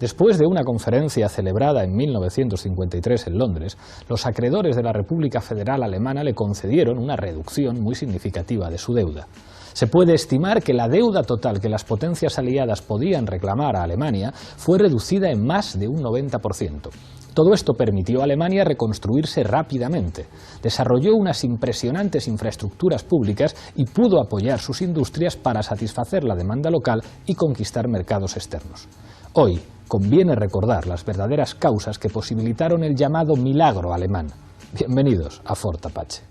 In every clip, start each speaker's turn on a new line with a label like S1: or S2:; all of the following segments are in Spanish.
S1: Después de una conferencia celebrada en 1953 en Londres, los acreedores de la República Federal Alemana le concedieron una reducción muy significativa de su deuda. Se puede estimar que la deuda total que las potencias aliadas podían reclamar a Alemania fue reducida en más de un 90%. Todo esto permitió a Alemania reconstruirse rápidamente, desarrolló unas impresionantes infraestructuras públicas y pudo apoyar sus industrias para satisfacer la demanda local y conquistar mercados externos. Hoy conviene recordar las verdaderas causas que posibilitaron el llamado milagro alemán. Bienvenidos a Fort Apache.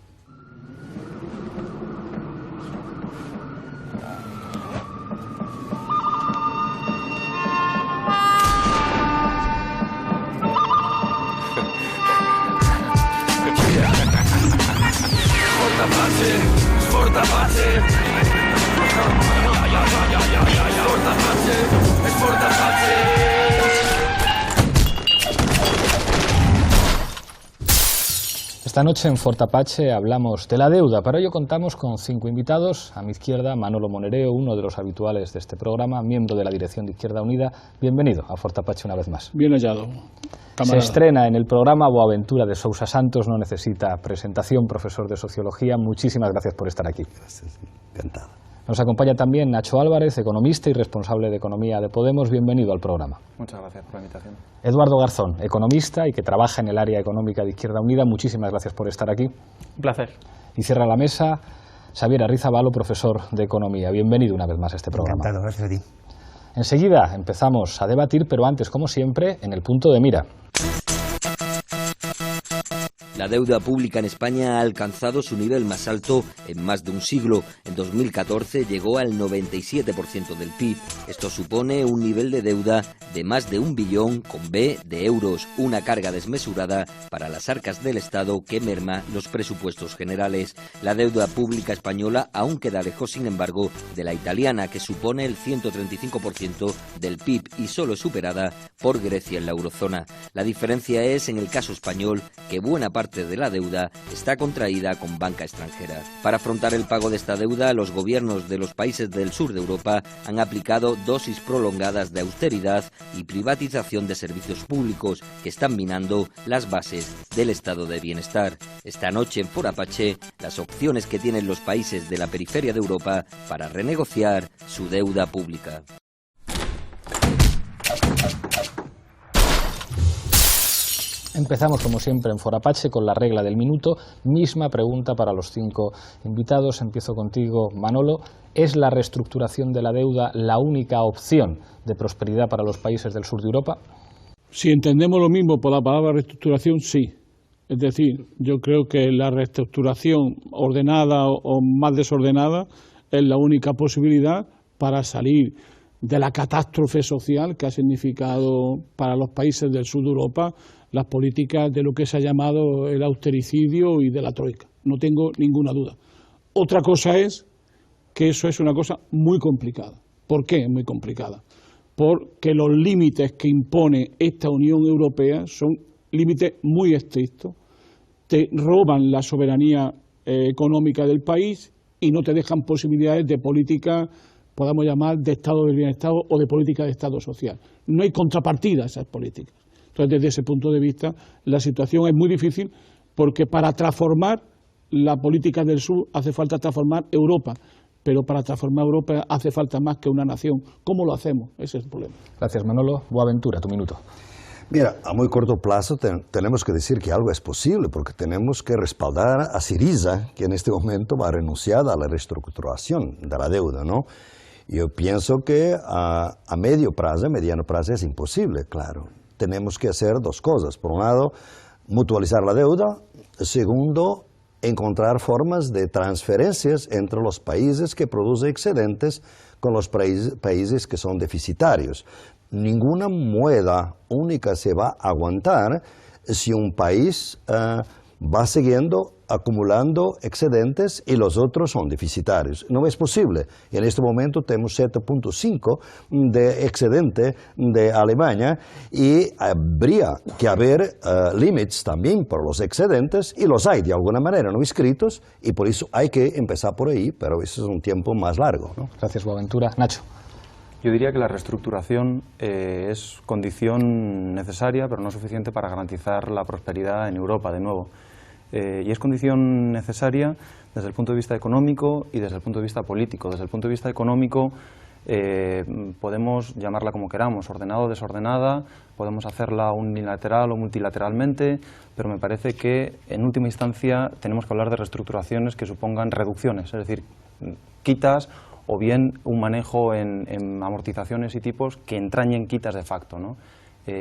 S2: Fort Apache.
S1: Esta noche en Fort Apache hablamos de la deuda. Para ello contamos con 5 invitados. A mi izquierda, Manolo Monereo, uno de los habituales de este programa, miembro de la dirección de Izquierda Unida. Bienvenido a Fort Apache una vez más.
S3: Bien hallado, camarada.
S1: Se estrena en el programa Boaventura de Sousa Santos, no necesita presentación, profesor de Sociología. Muchísimas gracias por estar aquí.
S4: Gracias, encantado.
S1: Nos acompaña también Nacho Álvarez, economista y responsable de Economía de Podemos. Bienvenido al programa.
S5: Muchas gracias por la invitación.
S1: Eduardo Garzón, economista y que trabaja en el área económica de Izquierda Unida. Muchísimas gracias por estar aquí.
S5: Un placer.
S1: Y cierra la mesa Xavier Arrizabalo, profesor de Economía. Bienvenido una vez más a este programa.
S4: Encantado, gracias a ti.
S1: Enseguida empezamos a debatir, pero antes, como siempre, en el punto de mira.
S6: La deuda pública en España ha alcanzado su nivel más alto en más de un siglo. En 2014 llegó al 97% del PIB. Esto supone un nivel de deuda de más de 1 billón con B de euros, una carga desmesurada para las arcas del Estado que merma los presupuestos generales. La deuda pública española aún queda lejos, sin embargo, de la italiana, que supone el 135% del PIB y solo es superada por Grecia en la eurozona. La diferencia es, en el caso español, que buena parte de la deuda está contraída con banca extranjera. Para afrontar el pago de esta deuda, los gobiernos de los países del sur de Europa han aplicado dosis prolongadas de austeridad y privatización de servicios públicos que están minando las bases del estado de bienestar. Esta noche en Fort Apache, las opciones que tienen los países de la periferia de Europa para renegociar su deuda pública.
S1: Empezamos, como siempre, en Fort Apache con la regla del minuto. Misma pregunta para los 5 invitados. Empiezo contigo, Manolo. ¿Es la reestructuración de la deuda la única opción de prosperidad para los países del sur de Europa?
S3: Si entendemos lo mismo por la palabra reestructuración, sí. Es decir, yo creo que la reestructuración ordenada o más desordenada es la única posibilidad para salir de la catástrofe social que ha significado para los países del sur de Europa las políticas de lo que se ha llamado el austericidio y de la troika. No tengo ninguna duda. Otra cosa es que eso es una cosa muy complicada. ¿Por qué es muy complicada? Porque los límites que impone esta Unión Europea son límites muy estrictos, te roban la soberanía económica del país y no te dejan posibilidades de política, podamos llamar, de estado del bienestar o de política de estado social. No hay contrapartida a esas políticas. Entonces, desde ese punto de vista, la situación es muy difícil porque para transformar la política del sur hace falta transformar Europa, pero para transformar Europa hace falta más que una nación. ¿Cómo lo hacemos? Ese es el problema.
S1: Gracias, Manolo. Boaventura, tu minuto.
S4: Mira, a muy corto plazo tenemos que decir que algo es posible, porque tenemos que respaldar a Syriza, que en este momento va a renunciar a la reestructuración de la deuda, ¿no? Yo pienso que a mediano plazo es imposible, claro. Tenemos que hacer 2 cosas. Por un lado, mutualizar la deuda. Segundo, encontrar formas de transferencias entre los países que producen excedentes con los países que son deficitarios. Ninguna moneda única se va a aguantar si un país va siguiendo acumulando excedentes y los otros son deficitarios. No es posible. En este momento tenemos 7.5 de excedente de Alemania y habría que haber límites también por los excedentes, y los hay de alguna manera no escritos, y por eso hay que empezar por ahí, pero eso es un tiempo más largo, ¿no?
S1: Gracias, Boaventura. Nacho.
S5: Yo diría que la reestructuración es condición necesaria, pero no suficiente para garantizar la prosperidad en Europa, de nuevo. Y es condición necesaria desde el punto de vista económico y desde el punto de vista político. Desde el punto de vista económico podemos llamarla como queramos, ordenada o desordenada, podemos hacerla unilateral o multilateralmente, pero me parece que en última instancia tenemos que hablar de reestructuraciones que supongan reducciones, es decir, quitas o bien un manejo en amortizaciones y tipos que entrañen quitas de facto, ¿no?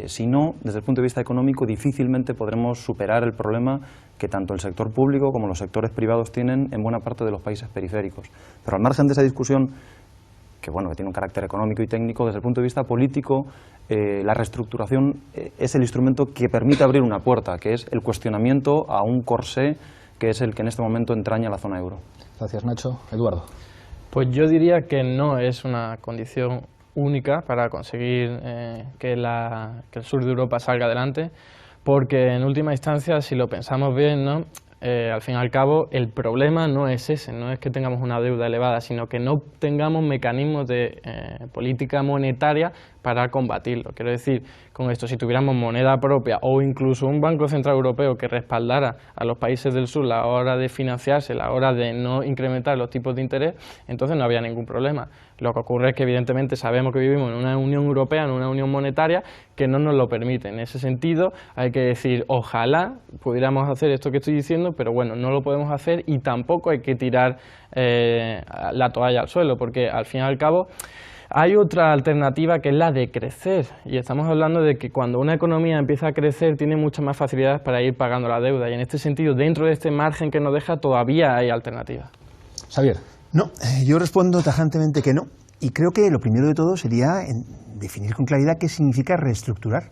S5: Si no, desde el punto de vista económico, difícilmente podremos superar el problema que tanto el sector público como los sectores privados tienen en buena parte de los países periféricos. Pero al margen de esa discusión, que tiene un carácter económico y técnico, desde el punto de vista político, la reestructuración es el instrumento que permite abrir una puerta, que es el cuestionamiento a un corsé que es el que en este momento entraña la zona euro.
S1: Gracias, Nacho. Eduardo.
S7: Pues yo diría que no es una condición única para conseguir que el sur de Europa salga adelante, porque en última instancia, si lo pensamos bien, ¿no? Al fin y al cabo, el problema no es ese, no es que tengamos una deuda elevada, sino que no tengamos mecanismos de política monetaria para combatirlo. Quiero decir, con esto, si tuviéramos moneda propia o incluso un Banco Central Europeo que respaldara a los países del sur a la hora de financiarse, a la hora de no incrementar los tipos de interés, entonces no habría ningún problema. Lo que ocurre es que evidentemente sabemos que vivimos en una Unión Europea, en una Unión Monetaria, que no nos lo permite. En ese sentido hay que decir, ojalá pudiéramos hacer esto que estoy diciendo, pero bueno, no lo podemos hacer y tampoco hay que tirar la toalla al suelo, porque al fin y al cabo hay otra alternativa que es la de crecer, y estamos hablando de que cuando una economía empieza a crecer tiene muchas más facilidades para ir pagando la deuda, y en este sentido, dentro de este margen que nos deja, todavía hay alternativas.
S1: Xavier.
S8: No, yo respondo tajantemente que no, y creo que lo primero de todo sería definir con claridad qué significa reestructurar.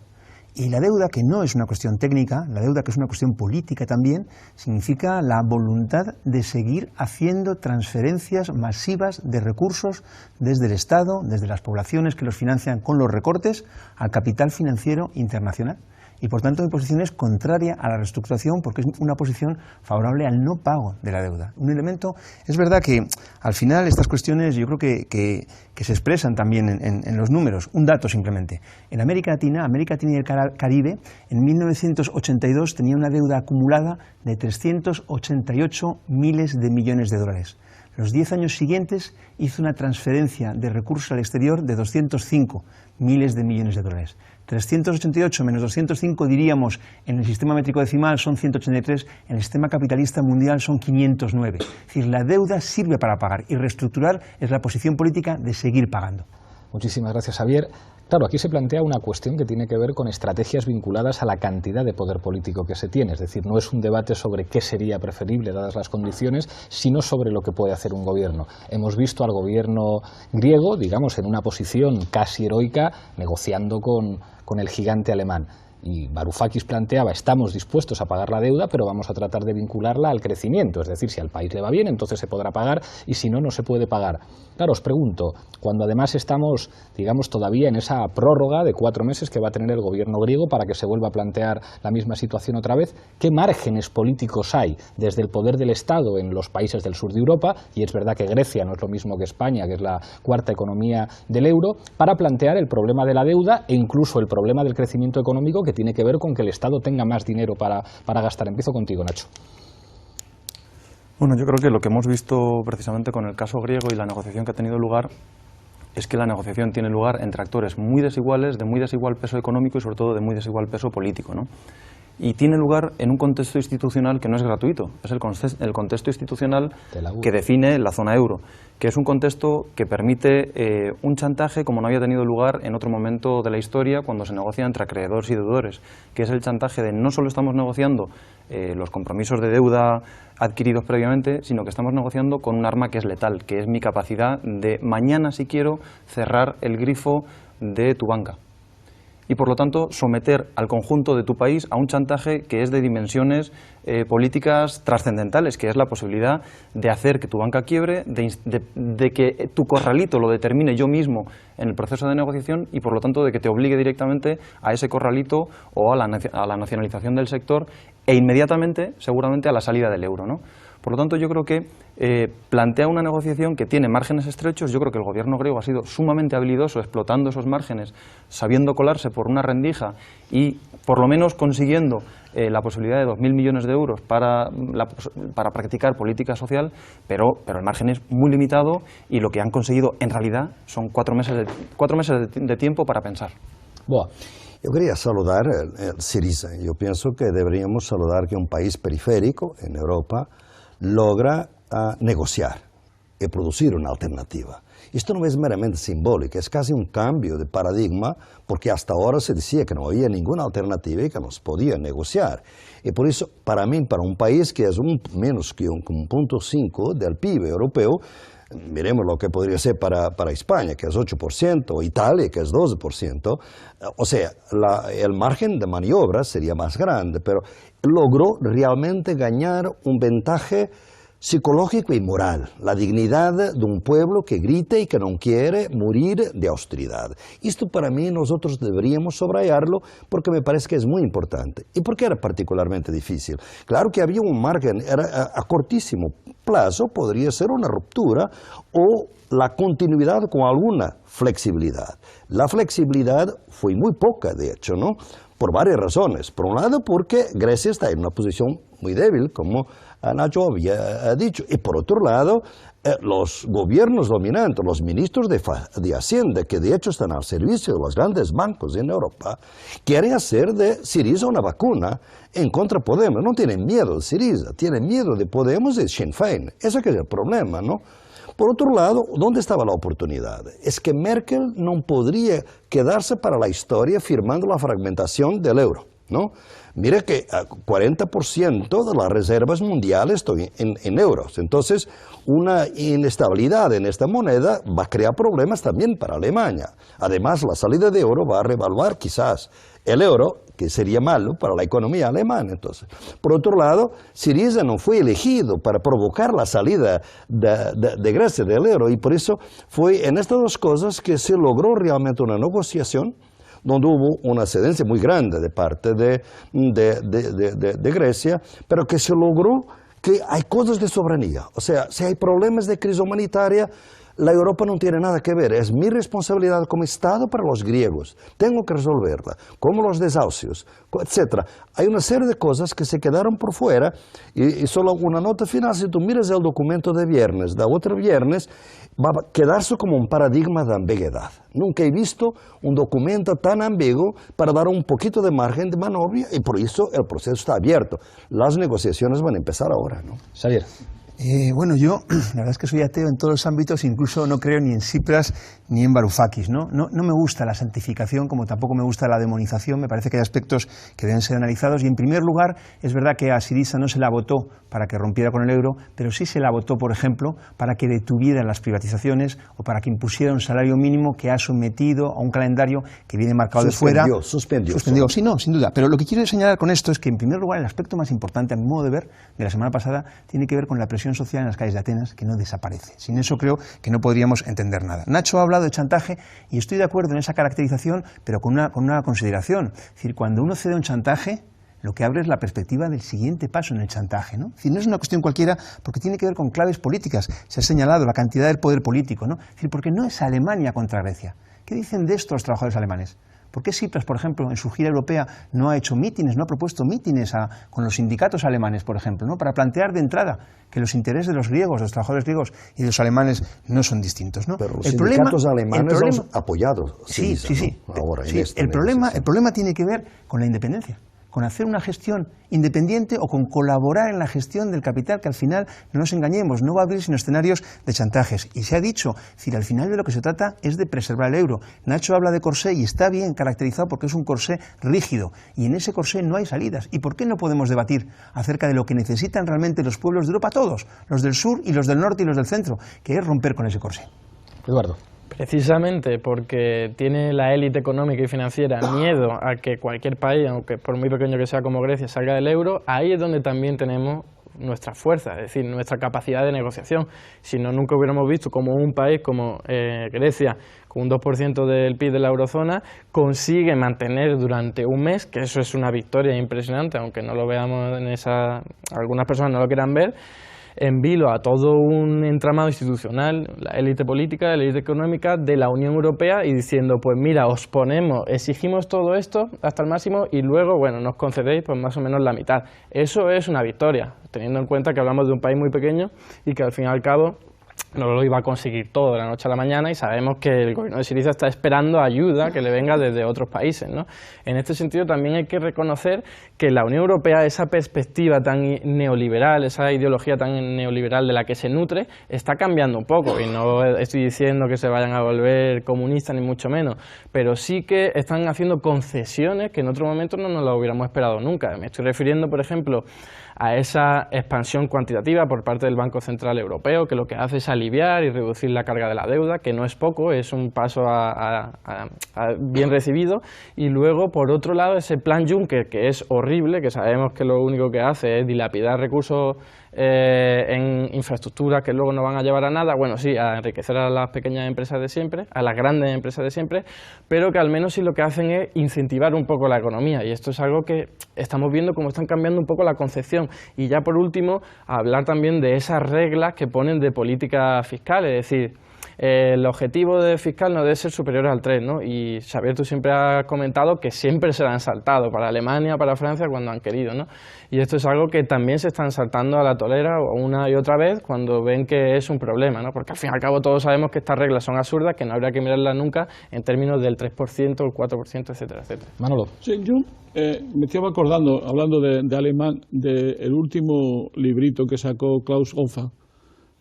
S8: Y la deuda, que no es una cuestión técnica, la deuda, que es una cuestión política también, significa la voluntad de seguir haciendo transferencias masivas de recursos desde el Estado, desde las poblaciones que los financian con los recortes, al capital financiero internacional. Y por tanto mi posición es contraria a la reestructuración, porque es una posición favorable al no pago de la deuda. Un elemento, es verdad que al final estas cuestiones yo creo que se expresan también en los números. Un dato simplemente. En América Latina y el Caribe, en 1982 tenía una deuda acumulada de 388 miles de millones de dólares. Los 10 años siguientes hizo una transferencia de recursos al exterior de 205 miles de millones de dólares. 388 menos 205, diríamos, en el sistema métrico decimal son 183, en el sistema capitalista mundial son 509. Es decir, la deuda sirve para pagar y reestructurar es la posición política de seguir pagando.
S1: Muchísimas gracias, Xavier. Claro, aquí se plantea una cuestión que tiene que ver con estrategias vinculadas a la cantidad de poder político que se tiene. Es decir, no es un debate sobre qué sería preferible dadas las condiciones, sino sobre lo que puede hacer un gobierno. Hemos visto al gobierno griego, digamos, en una posición casi heroica, negociando con el gigante alemán. Y Varoufakis planteaba, estamos dispuestos a pagar la deuda, pero vamos a tratar de vincularla al crecimiento, es decir, si al país le va bien, entonces se podrá pagar, y si no, no se puede pagar. Claro, os pregunto, cuando además estamos, digamos, todavía en esa prórroga de 4 meses que va a tener el gobierno griego para que se vuelva a plantear la misma situación otra vez, ¿qué márgenes políticos hay desde el poder del Estado en los países del sur de Europa, y es verdad que Grecia no es lo mismo que España, que es la cuarta economía del euro, para plantear el problema de la deuda e incluso el problema del crecimiento económico, que tiene que ver con que el Estado tenga más dinero para gastar? Empiezo contigo, Nacho.
S5: Bueno, yo creo que lo que hemos visto precisamente con el caso griego y la negociación que ha tenido lugar es que la negociación tiene lugar entre actores muy desiguales, de muy desigual peso económico y sobre todo de muy desigual peso político, ¿no? Y tiene lugar en un contexto institucional que no es gratuito, es el contexto institucional que define la zona euro, que es un contexto que permite un chantaje como no había tenido lugar en otro momento de la historia cuando se negocia entre acreedores y deudores, que es el chantaje de no solo estamos negociando los compromisos de deuda adquiridos previamente, sino que estamos negociando con un arma que es letal, que es mi capacidad de mañana, si quiero, cerrar el grifo de tu banca. Y por lo tanto someter al conjunto de tu país a un chantaje que es de dimensiones políticas trascendentales, que es la posibilidad de hacer que tu banca quiebre, de que tu corralito lo determine yo mismo en el proceso de negociación y por lo tanto de que te obligue directamente a ese corralito o a la nacionalización del sector e inmediatamente seguramente a la salida del euro, ¿no? Por lo tanto, yo creo que plantea una negociación que tiene márgenes estrechos. Yo creo que el gobierno griego ha sido sumamente habilidoso explotando esos márgenes, sabiendo colarse por una rendija y por lo menos consiguiendo la posibilidad de 2.000 millones de euros para practicar política social, pero el margen es muy limitado y lo que han conseguido en realidad son 4 meses de tiempo para pensar.
S1: Boa.
S4: Yo quería saludar el Syriza. Yo pienso que deberíamos saludar que un país periférico en Europa logra negociar y producir una alternativa. Esto no es meramente simbólico, es casi un cambio de paradigma, porque hasta ahora se decía que no había ninguna alternativa y que no se podía negociar. Y por eso, para mí, para un país que es menos que un 0.5 del PIB europeo, miremos lo que podría ser para España, que es 8%, o Italia, que es 12%, o sea, el margen de maniobra sería más grande, pero logró realmente ganar un ventaje psicológico y moral, la dignidad de un pueblo que grita y que no quiere morir de austeridad. Esto para mí nosotros deberíamos subrayarlo porque me parece que es muy importante. ¿Y por qué era particularmente difícil? Claro que había un margen, era a cortísimo plazo, podría ser una ruptura o la continuidad con alguna flexibilidad. La flexibilidad fue muy poca, de hecho, ¿no? Por varias razones. Por un lado, porque Grecia está en una posición muy débil, como Nacho había dicho. Y por otro lado, los gobiernos dominantes, los ministros de Hacienda, que de hecho están al servicio de los grandes bancos en Europa, quieren hacer de Syriza una vacuna en contra de Podemos. No tienen miedo de Syriza, tienen miedo de Podemos y de Sinn Féin. Ese que es el problema, ¿no? Por otro lado, ¿dónde estaba la oportunidad? Es que Merkel no podría quedarse para la historia firmando la fragmentación del euro, ¿no? Mire que 40% de las reservas mundiales están en euros. Entonces, una inestabilidad en esta moneda va a crear problemas también para Alemania. Además, la salida de euro va a revaluar quizás el euro, que sería malo para la economía alemana. Entonces, por otro lado, Syriza no fue elegido para provocar la salida de Grecia del euro, y por eso fue en estas dos cosas que se logró realmente una negociación donde hubo una cedencia muy grande de parte de Grecia, pero que se logró que hay cosas de soberanía. O sea, si hay problemas de crisis humanitaria, la Europa no tiene nada que ver, es mi responsabilidad como Estado para los griegos, tengo que resolverla, como los desahucios, etc. Hay una serie de cosas que se quedaron por fuera, y solo una nota final: si tú miras el documento de viernes, de otro viernes, va a quedarse como un paradigma de ambigüedad. Nunca he visto un documento tan ambiguo para dar un poquito de margen de maniobra, y por eso el proceso está abierto. Las negociaciones van a empezar ahora, ¿no?
S1: Xavier.
S8: Bueno, yo la verdad es que soy ateo en todos los ámbitos, incluso no creo ni en Tsipras ni en Varoufakis, ¿no? No me gusta la santificación, como tampoco me gusta la demonización. Me parece que hay aspectos que deben ser analizados, y en primer lugar es verdad que a Syriza no se la votó para que rompiera con el euro, pero sí se la votó, por ejemplo, para que detuviera las privatizaciones o para que impusiera un salario mínimo que ha sometido a un calendario que viene marcado de fuera. Suspendió. Sí, no, sin duda. Pero lo que quiero señalar con esto es que, en primer lugar, el aspecto más importante, a mi modo de ver, de la semana pasada, tiene que ver con la presión social en las calles de Atenas, que no desaparece. Sin eso creo que no podríamos entender nada. Nacho ha hablado de chantaje y estoy de acuerdo en esa caracterización, pero con una consideración. Es decir, cuando uno cede un chantaje, lo que abre es la perspectiva del siguiente paso en el chantaje, ¿no? Es decir, no es una cuestión cualquiera, porque tiene que ver con claves políticas. Se ha señalado la cantidad del poder político, ¿no? Es decir, porque no es Alemania contra Grecia. ¿Qué dicen de esto los trabajadores alemanes? ¿Por qué Tsipras, por ejemplo, en su gira europea no ha hecho mítines, no ha propuesto mítines con los sindicatos alemanes, por ejemplo, ¿no? Para plantear de entrada que los intereses de los griegos, de los trabajadores griegos y de los alemanes no son distintos, ¿no?
S4: Pero los sindicatos alemanes han apoyado.
S8: Sí.
S4: ¿no? Ahora,
S8: sí. El problema tiene que ver con la independencia, con hacer una gestión independiente o con colaborar en la gestión del capital, que al final, no nos engañemos, no va a abrir sino escenarios de chantajes. Y se ha dicho, es decir, al final de lo que se trata es de preservar el euro. Nacho habla de corsé y está bien caracterizado porque es un corsé rígido, y en ese corsé no hay salidas. ¿Y por qué no podemos debatir acerca de lo que necesitan realmente los pueblos de Europa, todos, los del sur y los del norte y los del centro, que es romper con ese corsé?
S1: Eduardo.
S7: Precisamente porque tiene la élite económica y financiera miedo a que cualquier país, aunque por muy pequeño que sea como Grecia, salga del euro, ahí es donde también tenemos nuestra fuerza, es decir, nuestra capacidad de negociación. Si no, nunca hubiéramos visto como un país como Grecia, con un 2% del PIB de la eurozona, consigue mantener durante un mes, que eso es una victoria impresionante, aunque no lo veamos en algunas personas no lo quieran ver, en vilo a todo un entramado institucional, la élite política, la élite económica de la Unión Europea, y diciendo, pues mira, os ponemos, exigimos todo esto hasta el máximo y luego, bueno, nos concedéis pues más o menos la mitad. Eso es una victoria, teniendo en cuenta que hablamos de un país muy pequeño y que al fin y al cabo no lo iba a conseguir todo de la noche a la mañana, y sabemos que el gobierno de Syriza está esperando ayuda que le venga desde otros países, ¿no? En este sentido también hay que reconocer que la Unión Europea, esa perspectiva tan neoliberal, esa ideología tan neoliberal de la que se nutre, está cambiando un poco, y no estoy diciendo que se vayan a volver comunistas ni mucho menos, pero sí que están haciendo concesiones que en otro momento no nos las hubiéramos esperado nunca. Me estoy refiriendo, por ejemplo, a esa expansión cuantitativa por parte del Banco Central Europeo, que lo que hace es aliviar y reducir la carga de la deuda, que no es poco, es un paso bien recibido. Y luego, por otro lado, ese plan Juncker, que es horrible, que sabemos que lo único que hace es dilapidar recursos en infraestructuras que luego no van a llevar a nada, bueno, sí, a enriquecer a las pequeñas empresas de siempre, a las grandes empresas de siempre, pero que al menos sí lo que hacen es incentivar un poco la economía, y esto es algo que estamos viendo cómo están cambiando un poco la concepción. Y ya por último, hablar también de esas reglas que ponen de política fiscal, es decir, el objetivo de fiscal no debe ser superior al 3, ¿no? Y Xavier, tú siempre has comentado que siempre se la han saltado para Alemania, para Francia, cuando han querido, ¿no? Y esto es algo que también se están saltando a la tolera una y otra vez cuando ven que es un problema, ¿no? Porque al fin y al cabo todos sabemos que estas reglas son absurdas, que no habría que mirarlas nunca en términos del 3%, el 4%, etcétera, etcétera.
S1: Manolo.
S3: Sí, yo me estaba acordando, hablando de alemán, del último librito que sacó Klaus Hofer,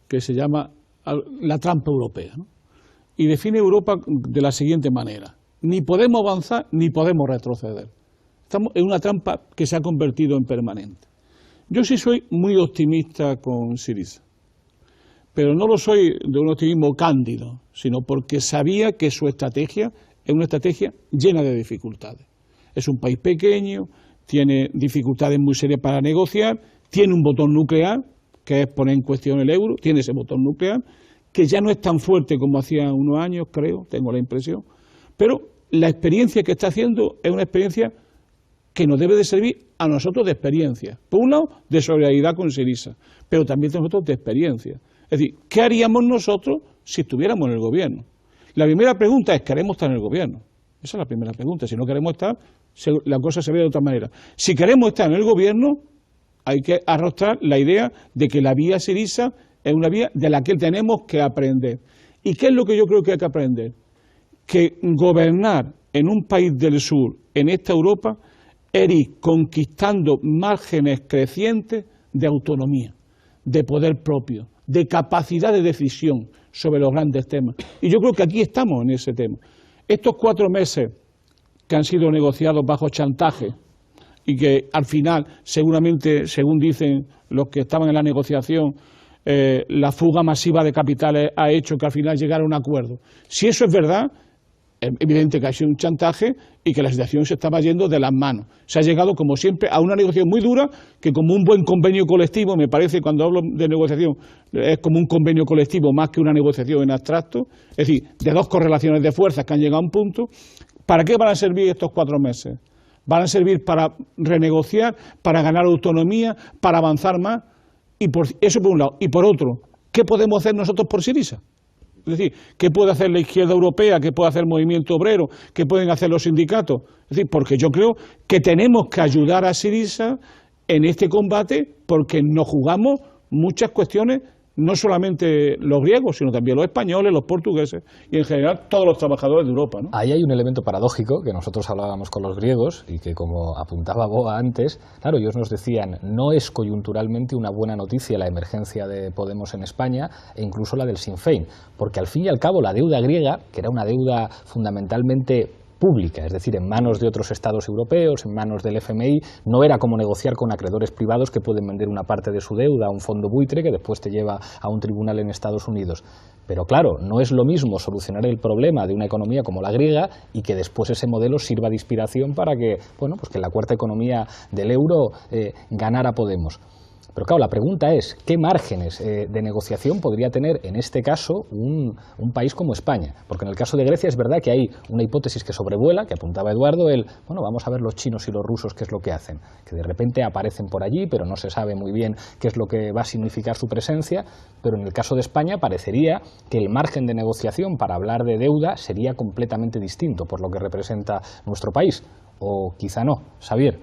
S3: que se llama La trampa europea, ¿no? Y define Europa de la siguiente manera: ni podemos avanzar ni podemos retroceder. Estamos en una trampa que se ha convertido en permanente. Yo sí soy muy optimista con Syriza, pero no lo soy de un optimismo cándido, sino porque sabía que su estrategia es una estrategia llena de dificultades. Es un país pequeño, tiene dificultades muy serias para negociar, tiene un botón nuclear, que es poner en cuestión el euro, tiene ese botón nuclear, que ya no es tan fuerte como hacía unos años, creo, tengo la impresión, pero la experiencia que está haciendo es una experiencia que nos debe de servir a nosotros de experiencia. Por un lado, de solidaridad con Syriza, pero también nosotros de experiencia. Es decir, ¿qué haríamos nosotros si estuviéramos en el gobierno? La primera pregunta es, ¿queremos estar en el gobierno? Esa es la primera pregunta. Si no queremos estar, la cosa se ve de otra manera. Si queremos estar en el gobierno, hay que arrostrar la idea de que la vía Syriza es una vía de la que tenemos que aprender. ¿Y qué es lo que yo creo que hay que aprender? Que gobernar en un país del sur, en esta Europa, es ir conquistando márgenes crecientes de autonomía, de poder propio, de capacidad de decisión sobre los grandes temas. Y yo creo que aquí estamos en ese tema. Estos 4 meses que han sido negociados bajo chantaje, y que al final, seguramente, según dicen los que estaban en la negociación, la fuga masiva de capitales ha hecho que al final llegara a un acuerdo. Si eso es verdad, es evidente que ha sido un chantaje y que la situación se estaba yendo de las manos. Se ha llegado, como siempre, a una negociación muy dura, que como un buen convenio colectivo, me parece, cuando hablo de negociación, es como un convenio colectivo más que una negociación en abstracto, es decir, de 2 correlaciones de fuerzas que han llegado a un punto. ¿Para qué van a servir estos 4 meses? Van a servir para renegociar, para ganar autonomía, para avanzar más, y eso por un lado. Y por otro, ¿qué podemos hacer nosotros por Syriza? Es decir, ¿qué puede hacer la izquierda europea? ¿Qué puede hacer el movimiento obrero? ¿Qué pueden hacer los sindicatos? Es decir, porque yo creo que tenemos que ayudar a Syriza en este combate, porque nos jugamos muchas cuestiones, no solamente los griegos, sino también los españoles, los portugueses y en general todos los trabajadores de Europa, ¿no?
S1: Ahí hay un elemento paradójico que nosotros hablábamos con los griegos y que, como apuntaba Boa antes, claro, ellos nos decían, no es coyunturalmente una buena noticia la emergencia de Podemos en España e incluso la del Sinn Féin, porque al fin y al cabo la deuda griega, que era una deuda fundamentalmente pública, es decir, en manos de otros estados europeos, en manos del FMI, no era como negociar con acreedores privados que pueden vender una parte de su deuda a un fondo buitre que después te lleva a un tribunal en Estados Unidos. Pero claro, no es lo mismo solucionar el problema de una economía como la griega y que después ese modelo sirva de inspiración para que, bueno, pues que la cuarta economía del euro ganara Podemos. Pero claro, la pregunta es, ¿qué márgenes de negociación podría tener en este caso un país como España? Porque en el caso de Grecia es verdad que hay una hipótesis que sobrevuela, que apuntaba Eduardo, bueno, vamos a ver los chinos y los rusos qué es lo que hacen, que de repente aparecen por allí, pero no se sabe muy bien qué es lo que va a significar su presencia, pero en el caso de España parecería que el margen de negociación para hablar de deuda sería completamente distinto por lo que representa nuestro país, o quizá no. Xavier.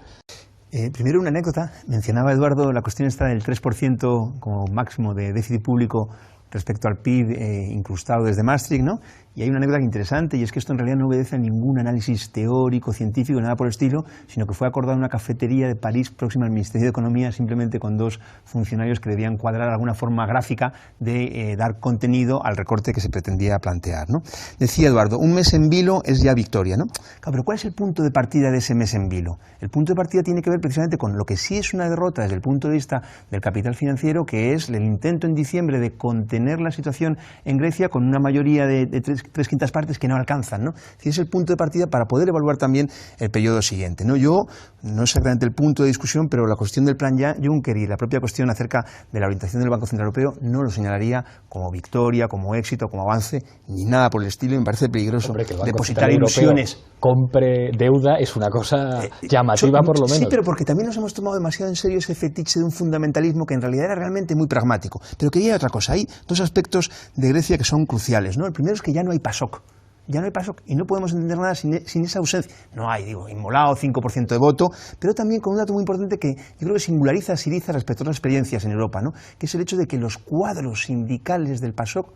S8: Primero una anécdota, mencionaba Eduardo la cuestión está del 3% como máximo de déficit público respecto al PIB incrustado desde Maastricht, ¿no? Y hay una anécdota interesante, y es que esto en realidad no obedece a ningún análisis teórico, científico, nada por el estilo, sino que fue acordado en una cafetería de París próxima al Ministerio de Economía, simplemente con dos funcionarios que debían cuadrar alguna forma gráfica de dar contenido al recorte que se pretendía plantear, ¿no? Decía Eduardo, un mes en vilo es ya victoria, ¿no? Claro, pero ¿cuál es el punto de partida de ese mes en vilo? El punto de partida tiene que ver precisamente con lo que sí es una derrota desde el punto de vista del capital financiero, que es el intento en diciembre de contener la situación en Grecia con una mayoría de tres quintas partes que no alcanzan, ¿no? Es el punto de partida para poder evaluar también el periodo siguiente, ¿no? Yo, no es exactamente el punto de discusión, pero la cuestión del plan Juncker y la propia cuestión acerca de la orientación del Banco Central Europeo no lo señalaría como victoria, como éxito, como avance, ni nada por el estilo, y me parece peligroso depositar ilusiones.
S1: Compre deuda es una cosa llamativa por lo menos.
S8: Sí, pero porque también nos hemos tomado demasiado en serio ese fetiche de un fundamentalismo que en realidad era realmente muy pragmático. Pero quería otra cosa, hay dos aspectos de Grecia que son cruciales, ¿no? El primero es que ya no hay PASOK. Ya no hay PASOK y no podemos entender nada sin esa ausencia. No hay, inmolado, 5% de voto, pero también con un dato muy importante que yo creo que singulariza a Syriza respecto a otras experiencias en Europa, ¿no? Que es el hecho de que los cuadros sindicales del PASOK,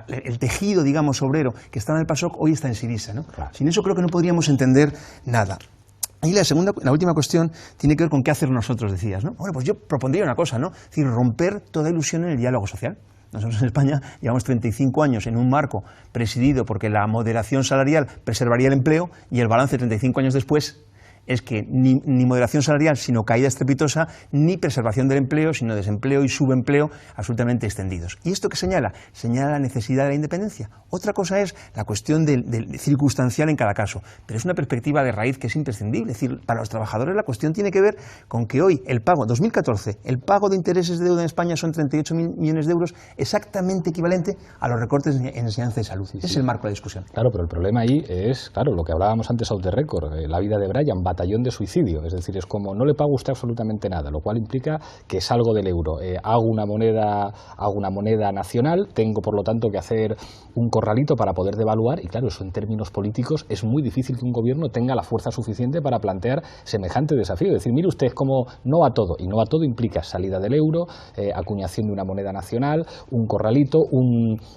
S8: el tejido, digamos, obrero que estaba en el PASOK, hoy está en Syriza, ¿no? Claro. Sin eso creo que no podríamos entender nada. Y la última cuestión tiene que ver con qué hacer nosotros, decías, ¿no? Bueno, pues yo propondría una cosa, ¿no? Es decir, romper toda ilusión en el diálogo social. Nosotros en España llevamos 35 años en un marco presidido porque la moderación salarial preservaría el empleo y el balance 35 años después es que ni moderación salarial, sino caída estrepitosa, ni preservación del empleo, sino desempleo y subempleo absolutamente extendidos. ¿Y esto qué señala? Señala la necesidad de la independencia. Otra cosa es la cuestión del circunstancial en cada caso, pero es una perspectiva de raíz que es imprescindible. Es decir, para los trabajadores la cuestión tiene que ver con que hoy el pago, 2014, el pago de intereses de deuda en España son 38.000 millones de euros, exactamente equivalente a los recortes en enseñanza y salud. Sí. Es el marco de la discusión.
S1: Claro, pero el problema ahí es, claro, lo que hablábamos antes off the record, la vida de Brian, batallón de suicidio, es decir, es como no le pago a usted absolutamente nada, lo cual implica que salgo del euro, hago una moneda nacional, tengo por lo tanto que hacer un corralito para poder devaluar y claro, eso en términos políticos es muy difícil que un gobierno tenga la fuerza suficiente para plantear semejante desafío, es decir, mire usted, es como no a todo, y no a todo implica salida del euro, acuñación de una moneda nacional, un corralito,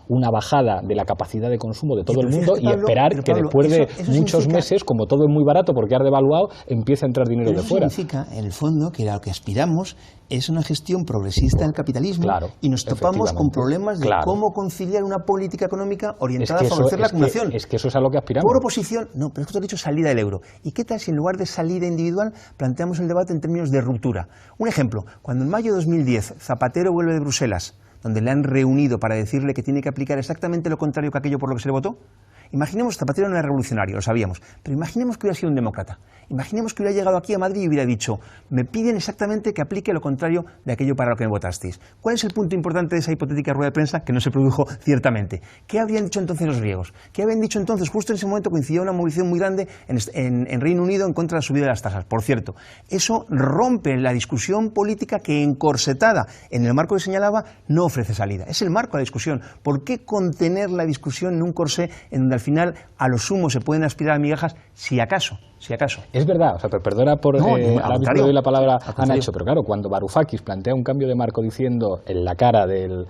S1: una bajada de la capacidad de consumo de todo el mundo y esperar que después de muchos meses, como todo es muy barato porque ha devaluado, empieza a entrar dinero de fuera.
S8: Eso significa, en el fondo, que a lo que aspiramos es una gestión progresista del capitalismo,
S1: claro,
S8: y nos topamos con problemas de cómo conciliar una política económica orientada a favorecer la acumulación.
S1: Es que eso es a lo que aspiramos.
S8: Por oposición, no, pero es que tú has dicho salida del euro. ¿Y qué tal si en lugar de salida individual planteamos el debate en términos de ruptura? Un ejemplo, cuando en mayo de 2010 Zapatero vuelve de Bruselas, donde le han reunido para decirle que tiene que aplicar exactamente lo contrario que aquello por lo que se le votó, imaginemos, Zapatero no era revolucionario, lo sabíamos, pero imaginemos que hubiera sido un demócrata. Imaginemos que hubiera llegado aquí a Madrid y hubiera dicho, me piden exactamente que aplique lo contrario de aquello para lo que me votasteis. ¿Cuál es el punto importante de esa hipotética rueda de prensa que no se produjo ciertamente? ¿Qué habrían dicho entonces los griegos? ¿Qué habían dicho entonces? Justo en ese momento coincidía una movilización muy grande en Reino Unido en contra de la subida de las tasas. Por cierto, eso rompe la discusión política que, encorsetada en el marco que señalaba, no ofrece salida. Es el marco de la discusión. ¿Por qué contener la discusión en un corsé en donde al final a lo sumo se pueden aspirar a migajas, si acaso?
S1: Es verdad, o sea, perdona por ahora mismo le doy la palabra a Nacho, pero claro, cuando Varoufakis plantea un cambio de marco diciendo en la cara de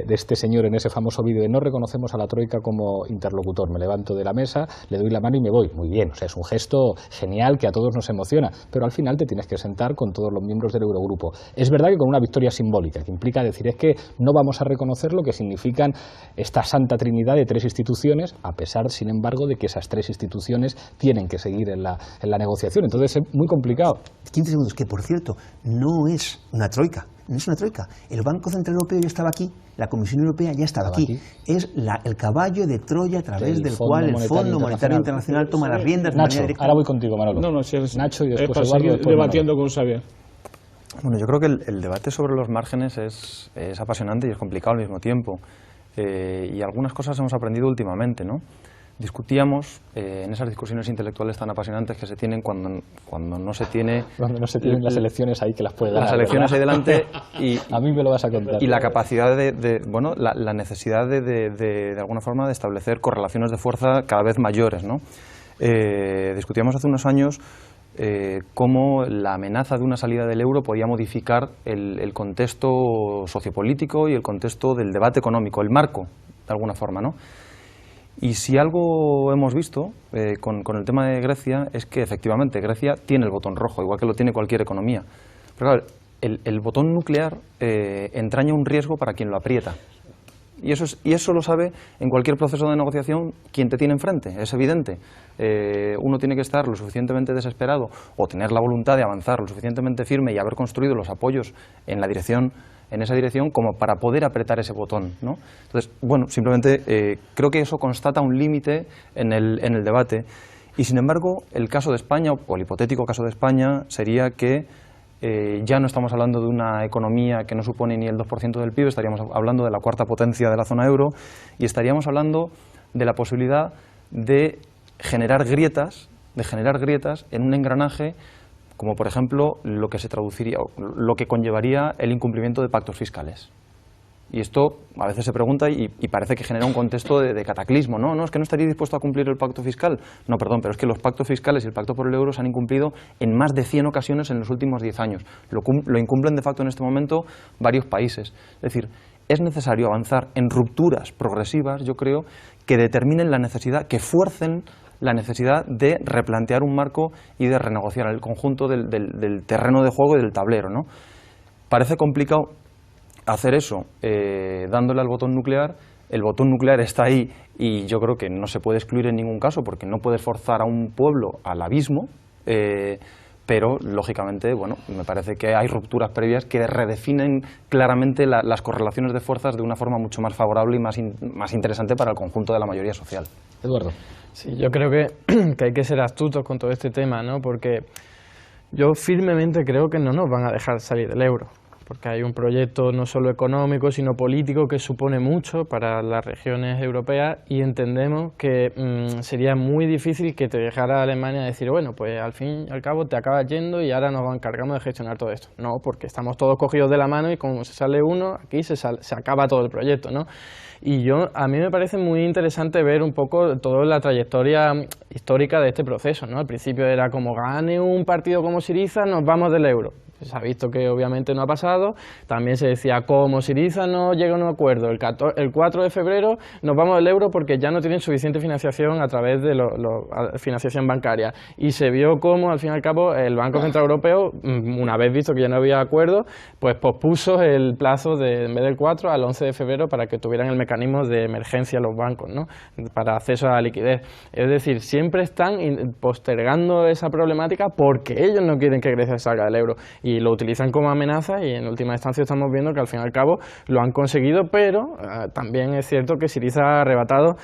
S1: este señor en ese famoso vídeo de no reconocemos a la Troika como interlocutor, me levanto de la mesa, le doy la mano y me voy, muy bien, o sea, es un gesto genial que a todos nos emociona, pero al final te tienes que sentar con todos los miembros del Eurogrupo. Es verdad que con una victoria simbólica, que implica decir es que no vamos a reconocer lo que significan esta santa trinidad de tres instituciones, a pesar, sin embargo, de que esas tres instituciones tienen que seguir en la negociación, entonces es muy complicado.
S8: 15 segundos, que por cierto, no es una troika. No es una troika. El Banco Central Europeo ya estaba aquí, la Comisión Europea ya estaba aquí. Es el caballo de Troya a través del cual el Fondo Monetario Internacional toma las riendas de
S1: Nacho,
S8: manera directa.
S1: Ahora voy contigo, Manolo.
S3: No, si
S1: Nacho y después
S3: Eduardo, debatiendo con Xavier.
S5: Bueno, yo creo que el debate sobre los márgenes es apasionante y es complicado al mismo tiempo. Y algunas cosas hemos aprendido últimamente, ¿no? Discutíamos en esas discusiones intelectuales tan apasionantes que se tienen cuando no se tiene...
S1: Cuando no se tienen las elecciones ahí que las puede dar.
S5: Las elecciones ahí delante y...
S1: A mí me lo vas a contar.
S5: Y la capacidad bueno, la necesidad de alguna forma de establecer correlaciones de fuerza cada vez mayores, ¿no? Discutíamos hace unos años cómo la amenaza de una salida del euro podía modificar el contexto sociopolítico y el contexto del debate económico, el marco, de alguna forma, ¿no? Y si algo hemos visto con el tema de Grecia es que efectivamente Grecia tiene el botón rojo, igual que lo tiene cualquier economía. Pero claro, el botón nuclear entraña un riesgo para quien lo aprieta. Y eso lo sabe en cualquier proceso de negociación quien te tiene enfrente, es evidente. Uno tiene que estar lo suficientemente desesperado o tener la voluntad de avanzar lo suficientemente firme y haber construido los apoyos en esa dirección como para poder apretar ese botón, ¿no? Entonces, bueno, simplemente creo que eso constata un límite en el debate. Y sin embargo, el caso de España, o el hipotético caso de España, sería que ya no estamos hablando de una economía que no supone ni el 2% del PIB, estaríamos hablando de la cuarta potencia de la zona euro y estaríamos hablando de la posibilidad de generar grietas en un engranaje como por ejemplo lo que conllevaría el incumplimiento de pactos fiscales. Y esto a veces se pregunta y parece que genera un contexto de cataclismo. No, es que no estaría dispuesto a cumplir el pacto fiscal. No, perdón, pero es que los pactos fiscales y el pacto por el euro se han incumplido en más de 100 ocasiones en los últimos 10 años. Lo incumplen de facto en este momento varios países. Es decir, es necesario avanzar en rupturas progresivas, yo creo, que determinen la necesidad, que fuercen la necesidad de replantear un marco y de renegociar el conjunto del terreno de juego y del tablero, ¿no? Parece complicado hacer eso dándole al botón nuclear. El botón nuclear está ahí y yo creo que no se puede excluir en ningún caso porque no puedes forzar a un pueblo al abismo, pero lógicamente, bueno, me parece que hay rupturas previas que redefinen claramente las correlaciones de fuerzas de una forma mucho más favorable y más interesante para el conjunto de la mayoría social.
S1: Eduardo.
S7: Sí, yo creo que hay que ser astutos con todo este tema, ¿no? Porque yo firmemente creo que no nos van a dejar salir del euro, porque hay un proyecto no solo económico, sino político que supone mucho para las regiones europeas y entendemos que sería muy difícil que te dejara Alemania decir, bueno, pues al fin y al cabo te acabas yendo y ahora nos encargamos de gestionar todo esto. No, porque estamos todos cogidos de la mano y como se sale uno, aquí se acaba todo el proyecto, ¿no? Y a mí me parece muy interesante ver un poco toda la trayectoria histórica de este proceso, ¿no? Al principio era como gane un partido como Syriza, nos vamos del euro. Se ha visto que obviamente no ha pasado. También se decía, como Syriza no llega a un acuerdo el 4 de febrero nos vamos del euro porque ya no tienen suficiente financiación a través de financiación bancaria. Y se vio cómo, al fin y al cabo, el Banco Central Europeo, una vez visto que ya no había acuerdo, pues pospuso el plazo en vez del 4 al 11 de febrero para que tuvieran el mecanismo de emergencia los bancos, ¿no? Para acceso a la liquidez. Es decir, siempre están postergando esa problemática porque ellos no quieren que Grecia salga del euro. Y lo utilizan como amenaza y en última instancia estamos viendo que al fin y al cabo lo han conseguido, pero también es cierto que Syriza ha arrebatado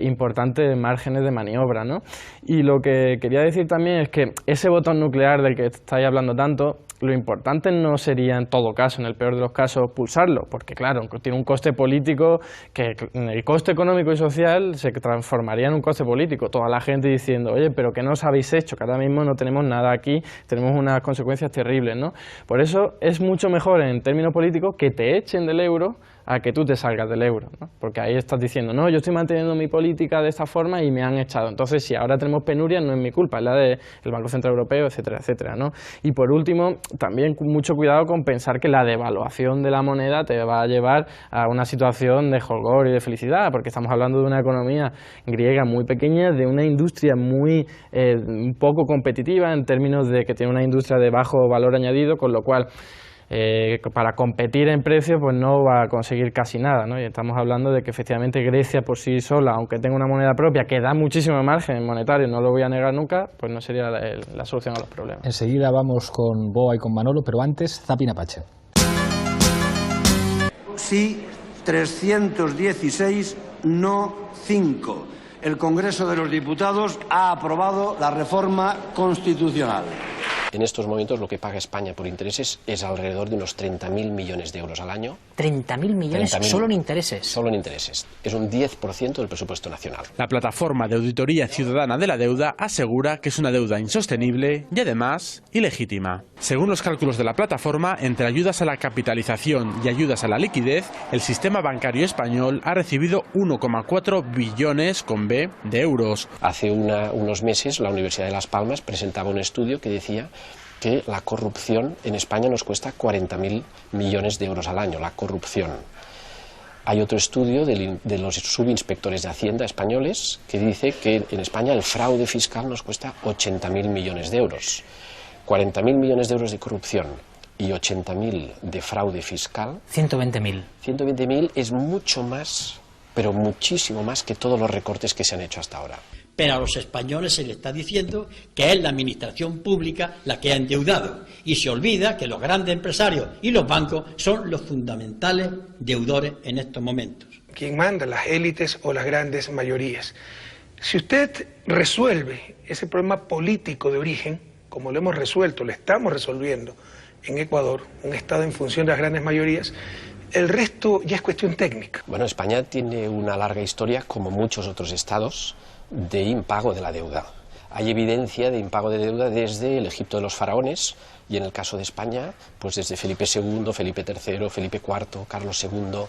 S7: importantes márgenes de maniobra, ¿no? Y lo que quería decir también es que ese botón nuclear del que estáis hablando tanto, lo importante no sería en todo caso, en el peor de los casos, pulsarlo, porque claro, tiene un coste político que el coste económico y social se transformaría en un coste político. Toda la gente diciendo, oye, pero ¿qué nos habéis hecho? Que ahora mismo no tenemos nada aquí, tenemos unas consecuencias terribles, ¿no? Por eso es mucho mejor en términos políticos que te echen del euro a que tú te salgas del euro, ¿no? Porque ahí estás diciendo, no, yo estoy manteniendo mi política de esta forma y me han echado. Entonces, si ahora tenemos penurias, no es mi culpa, es la del Banco Central Europeo, etcétera, etcétera, ¿no? Y por último, también mucho cuidado con pensar que la devaluación de la moneda te va a llevar a una situación de jolgor y de felicidad, porque estamos hablando de una economía griega muy pequeña, de una industria muy un poco competitiva en términos de que tiene una industria de bajo valor añadido, con lo cual para competir en precios pues no va a conseguir casi nada, ¿no? Y estamos hablando de que efectivamente Grecia por sí sola, aunque tenga una moneda propia que da muchísimo margen monetario, no lo voy a negar nunca, pues no sería la solución a los problemas.
S1: Enseguida vamos con Boa y con Manolo, pero antes Zapin Apache.
S9: Sí, 316, no 5. El Congreso de los Diputados ha aprobado la reforma constitucional.
S10: En estos momentos lo que paga España por intereses es alrededor de unos 30.000 millones de euros al año.
S11: ¿30.000 millones solo en intereses?
S10: Solo en intereses. Es un 10% del presupuesto nacional.
S12: La plataforma de auditoría ciudadana de la deuda asegura que es una deuda insostenible y además ilegítima. Según los cálculos de la plataforma, entre ayudas a la capitalización y ayudas a la liquidez, el sistema bancario español ha recibido 1,4 billones con B de euros.
S10: Hace unos meses la Universidad de Las Palmas presentaba un estudio que decía que la corrupción en España nos cuesta 40.000 millones de euros al año, la corrupción. Hay otro estudio de los subinspectores de Hacienda españoles que dice que en España el fraude fiscal nos cuesta 80.000 millones de euros. 40.000 millones de euros de corrupción y 80.000 de fraude fiscal.
S11: 120.000.
S10: 120.000 es mucho más, pero muchísimo más que todos los recortes que se han hecho hasta ahora.
S13: Pero a los españoles se les está diciendo que es la administración pública la que ha endeudado y se olvida que los grandes empresarios y los bancos son los fundamentales deudores en estos momentos.
S14: ¿Quién manda? Las élites o las grandes mayorías. Si usted resuelve ese problema político de origen, como lo hemos resuelto, lo estamos resolviendo en Ecuador, un Estado en función de las grandes mayorías, el resto ya es cuestión técnica.
S10: Bueno, España tiene una larga historia, como muchos otros estados, de impago de la deuda. Hay evidencia de impago de deuda desde el Egipto de los faraones y en el caso de España, pues desde Felipe II, Felipe III, Felipe IV, Carlos II,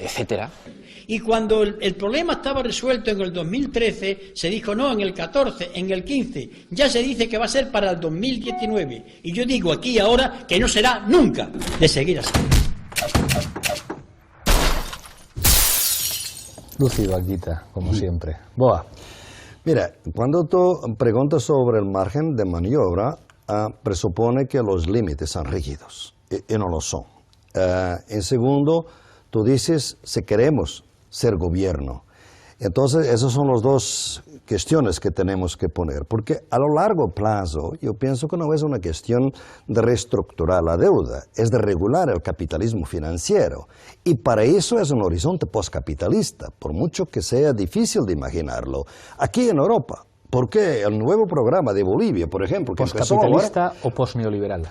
S10: etcétera.
S13: Y cuando el problema estaba resuelto en el 2013, se dijo no, en el 14, en el 15, ya se dice que va a ser para el 2019. Y yo digo aquí ahora que no será nunca de seguir así.
S1: Lúcido, Alguita, como siempre. Boa.
S4: Mira, cuando tú preguntas sobre el margen de maniobra, presupone que los límites son rígidos, y no lo son. En segundo, tú dices si queremos ser gobierno. Entonces, esas son las dos cuestiones que tenemos que poner, porque a lo largo plazo yo pienso que no es una cuestión de reestructurar la deuda, es de regular el capitalismo financiero, y para eso es un horizonte postcapitalista, por mucho que sea difícil de imaginarlo. Aquí en Europa, porque el nuevo programa de Bolivia, por ejemplo, que
S1: ¿postcapitalista o postneoliberal?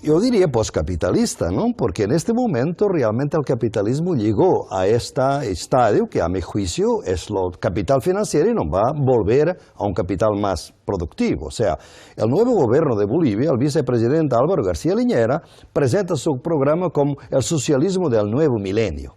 S4: Yo diría postcapitalista, ¿no? Porque en este momento realmente el capitalismo llegó a este estadio que a mi juicio es lo capital financiero y no va a volver a un capital más productivo. O sea, el nuevo gobierno de Bolivia, el vicepresidente Álvaro García Linera, presenta su programa como el socialismo del nuevo milenio.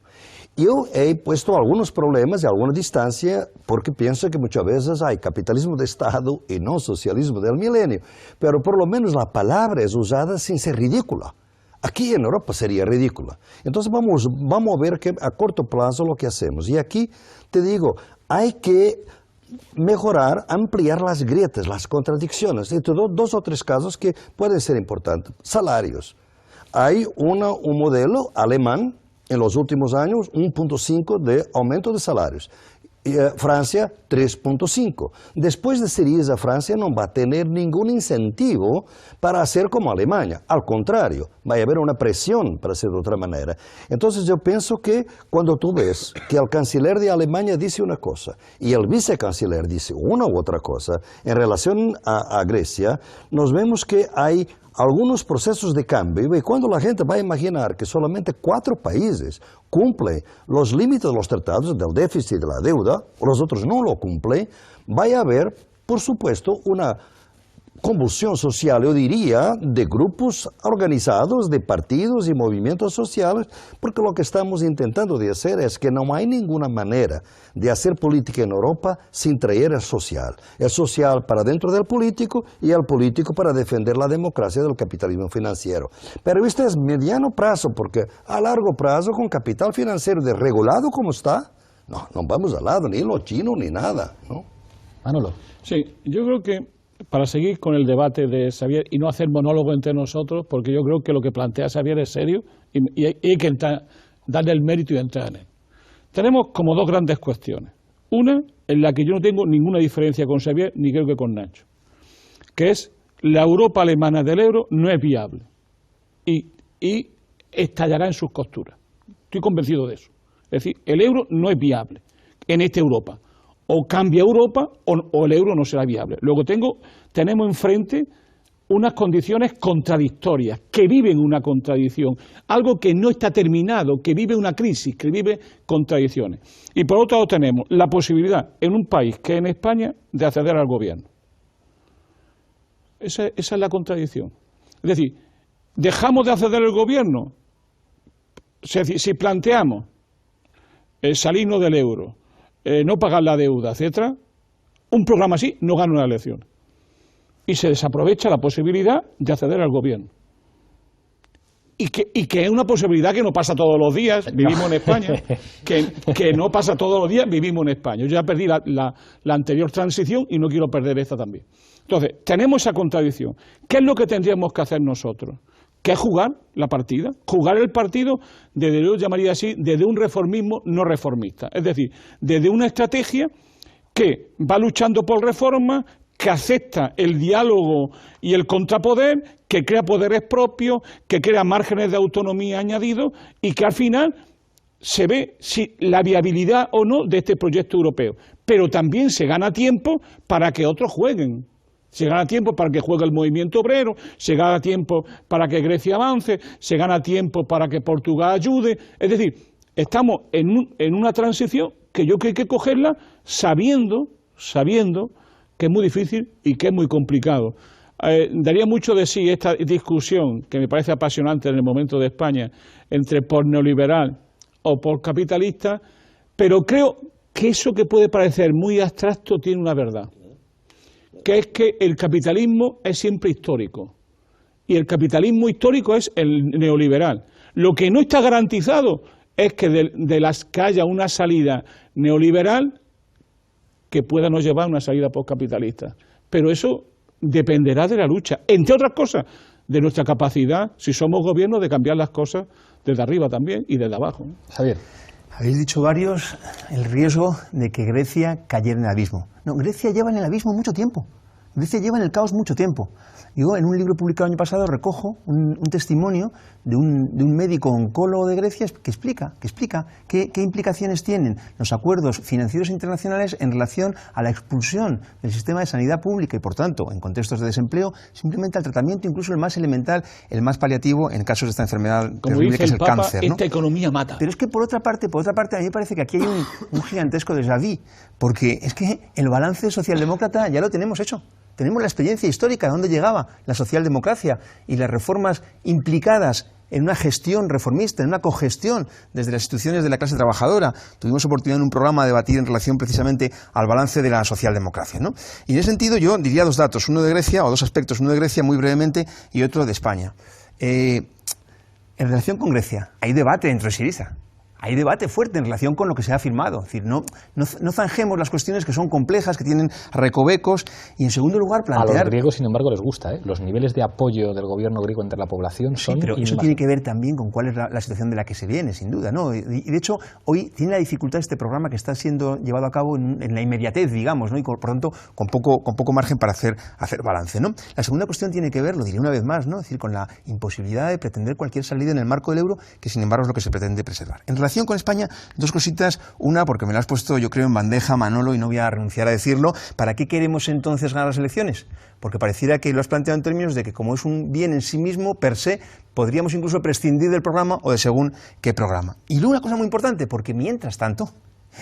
S4: Yo he puesto algunos problemas y alguna distancia porque pienso que muchas veces hay capitalismo de Estado y no socialismo del milenio, pero por lo menos la palabra es usada sin ser ridícula. Aquí en Europa sería ridícula. Entonces vamos a ver que a corto plazo lo que hacemos. Y aquí te digo, hay que mejorar, ampliar las grietas, las contradicciones. Y dos o tres casos que pueden ser importantes. Salarios. Hay un modelo alemán en los últimos años, 1.5 de aumento de salarios. Francia, 3.5. Después de Syriza, Francia no va a tener ningún incentivo para hacer como Alemania. Al contrario, va a haber una presión para hacer de otra manera. Entonces yo pienso que cuando tú ves que el canciller de Alemania dice una cosa y el vicecanciller dice una u otra cosa en relación a Grecia, nos vemos que hay algunos procesos de cambio, y cuando la gente va a imaginar que solamente 4 países cumplen los límites de los tratados del déficit y de la deuda, los otros no lo cumplen, va a haber, por supuesto, una convulsión social, yo diría, de grupos organizados, de partidos y movimientos sociales, porque lo que estamos intentando de hacer es que no hay ninguna manera de hacer política en Europa sin traer el social para dentro del político y el político para defender la democracia del capitalismo financiero. Pero este es mediano plazo, porque a largo plazo, con capital financiero desregulado como está, no vamos al lado, ni lo chino ni nada, ¿no?
S1: Manolo.
S3: Sí, yo creo que para seguir con el debate de Xavier y no hacer monólogo entre nosotros, porque yo creo que lo que plantea Xavier es serio y hay que darle el mérito y entrar en él. Tenemos como dos grandes cuestiones. Una, en la que yo no tengo ninguna diferencia con Xavier, ni creo que con Nacho, que es la Europa alemana del euro no es viable y estallará en sus costuras. Estoy convencido de eso. Es decir, el euro no es viable en esta Europa. O cambia Europa o el euro no será viable. Luego tenemos enfrente unas condiciones contradictorias, que viven una contradicción, algo que no está terminado, que vive una crisis, que vive contradicciones. Y por otro lado tenemos la posibilidad en un país que es en España de acceder al gobierno. Esa es la contradicción. Es decir, dejamos de acceder al gobierno. Si planteamos salirnos del euro, no pagar la deuda, etcétera, un programa así no gana una elección. Y se desaprovecha la posibilidad de acceder al gobierno. Y que es una posibilidad que no pasa todos los días, vivimos en España, que no pasa todos los días, vivimos en España. Yo ya perdí la anterior transición y no quiero perder esta también. Entonces, tenemos esa contradicción. ¿Qué es lo que tendríamos que hacer nosotros? Que es jugar la partida, jugar el partido desde, yo llamaría así, desde un reformismo no reformista. Es decir, desde una estrategia que va luchando por reformas, que acepta el diálogo y el contrapoder, que crea poderes propios, que crea márgenes de autonomía añadidos y que al final se ve si la viabilidad o no de este proyecto europeo. Pero también se gana tiempo para que otros jueguen. Se gana tiempo para que juegue el movimiento obrero, se gana tiempo para que Grecia avance, se gana tiempo para que Portugal ayude. Es decir, estamos en una transición que yo creo que hay que cogerla sabiendo que es muy difícil y que es muy complicado. Daría mucho de sí esta discusión, que me parece apasionante en el momento de España, entre por neoliberal o por capitalista, pero creo que eso que puede parecer muy abstracto tiene una verdad, que es que el capitalismo es siempre histórico, y el capitalismo histórico es el neoliberal. Lo que no está garantizado es que que haya una salida neoliberal que pueda nos llevar a una salida postcapitalista. Pero eso dependerá de la lucha, entre otras cosas, de nuestra capacidad, si somos gobierno, de cambiar las cosas desde arriba también y desde abajo.
S1: Javier.
S8: Habéis dicho varios el riesgo de que Grecia cayera en el abismo. No, Grecia lleva en el abismo mucho tiempo. Grecia lleva en el caos mucho tiempo. Yo en un libro publicado el año pasado recojo un testimonio de un médico oncólogo de Grecia que explica qué implicaciones tienen los acuerdos financieros internacionales en relación a la expulsión del sistema de sanidad pública y, por tanto, en contextos de desempleo, simplemente al tratamiento incluso el más elemental, el más paliativo en casos de esta enfermedad terrible que es el cáncer, ¿no?
S3: Esta economía mata.
S8: Pero es que por otra parte, a mí me parece que aquí hay un gigantesco déjà vu, porque es que el balance socialdemócrata ya lo tenemos hecho. Tenemos la experiencia histórica de dónde llegaba la socialdemocracia y las reformas implicadas en una gestión reformista, en una cogestión desde las instituciones de la clase trabajadora. Tuvimos oportunidad en un programa de debatir en relación precisamente al balance de la socialdemocracia, ¿no? Y en ese sentido yo diría dos datos, uno de Grecia, o dos aspectos, uno de Grecia muy brevemente y otro de España. En relación con Grecia, hay debate dentro de Syriza. Hay debate fuerte en relación con lo que se ha firmado. Es decir, no zanjemos las cuestiones que son complejas, que tienen recovecos. Y en segundo lugar, plantear...
S1: A los griegos, sin embargo, les gusta, ¿eh? Los niveles de apoyo del gobierno griego entre la población son...
S8: Sí, pero eso tiene que ver también con cuál es la situación de la que se viene, sin duda, ¿no? Y de hecho, hoy tiene la dificultad este programa que está siendo llevado a cabo en la inmediatez, digamos, ¿no? Y por tanto, con poco margen para hacer balance, ¿no? La segunda cuestión tiene que ver, lo diré una vez más, ¿no? Es decir, con la imposibilidad de pretender cualquier salida en el marco del euro, que sin embargo es lo que se pretende preservar. En relación con España, dos cositas. Una, porque me la has puesto, yo creo, en bandeja, Manolo, y no voy a renunciar a decirlo. ¿Para qué queremos entonces ganar las elecciones? Porque pareciera que lo has planteado en términos de que, como es un bien en sí mismo, per se, podríamos incluso prescindir del programa o de según qué programa. Y luego una cosa muy importante, porque mientras tanto,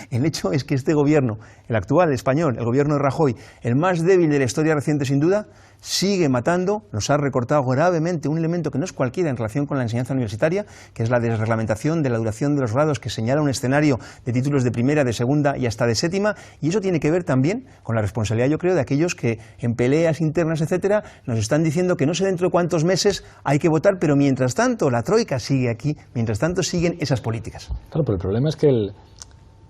S8: el hecho es que este gobierno, el actual, el español, el gobierno de Rajoy, el más débil de la historia reciente sin duda, sigue matando, nos ha recortado gravemente un elemento que no es cualquiera en relación con la enseñanza universitaria, que es la desreglamentación de la duración de los grados, que señala un escenario de títulos de primera, de segunda y hasta de séptima, y eso tiene que ver también con la responsabilidad, yo creo, de aquellos que en peleas internas, etcétera, nos están diciendo que no sé dentro de cuántos meses hay que votar, pero mientras tanto la troika sigue aquí, mientras tanto siguen esas políticas.
S1: Claro, pero el problema es que el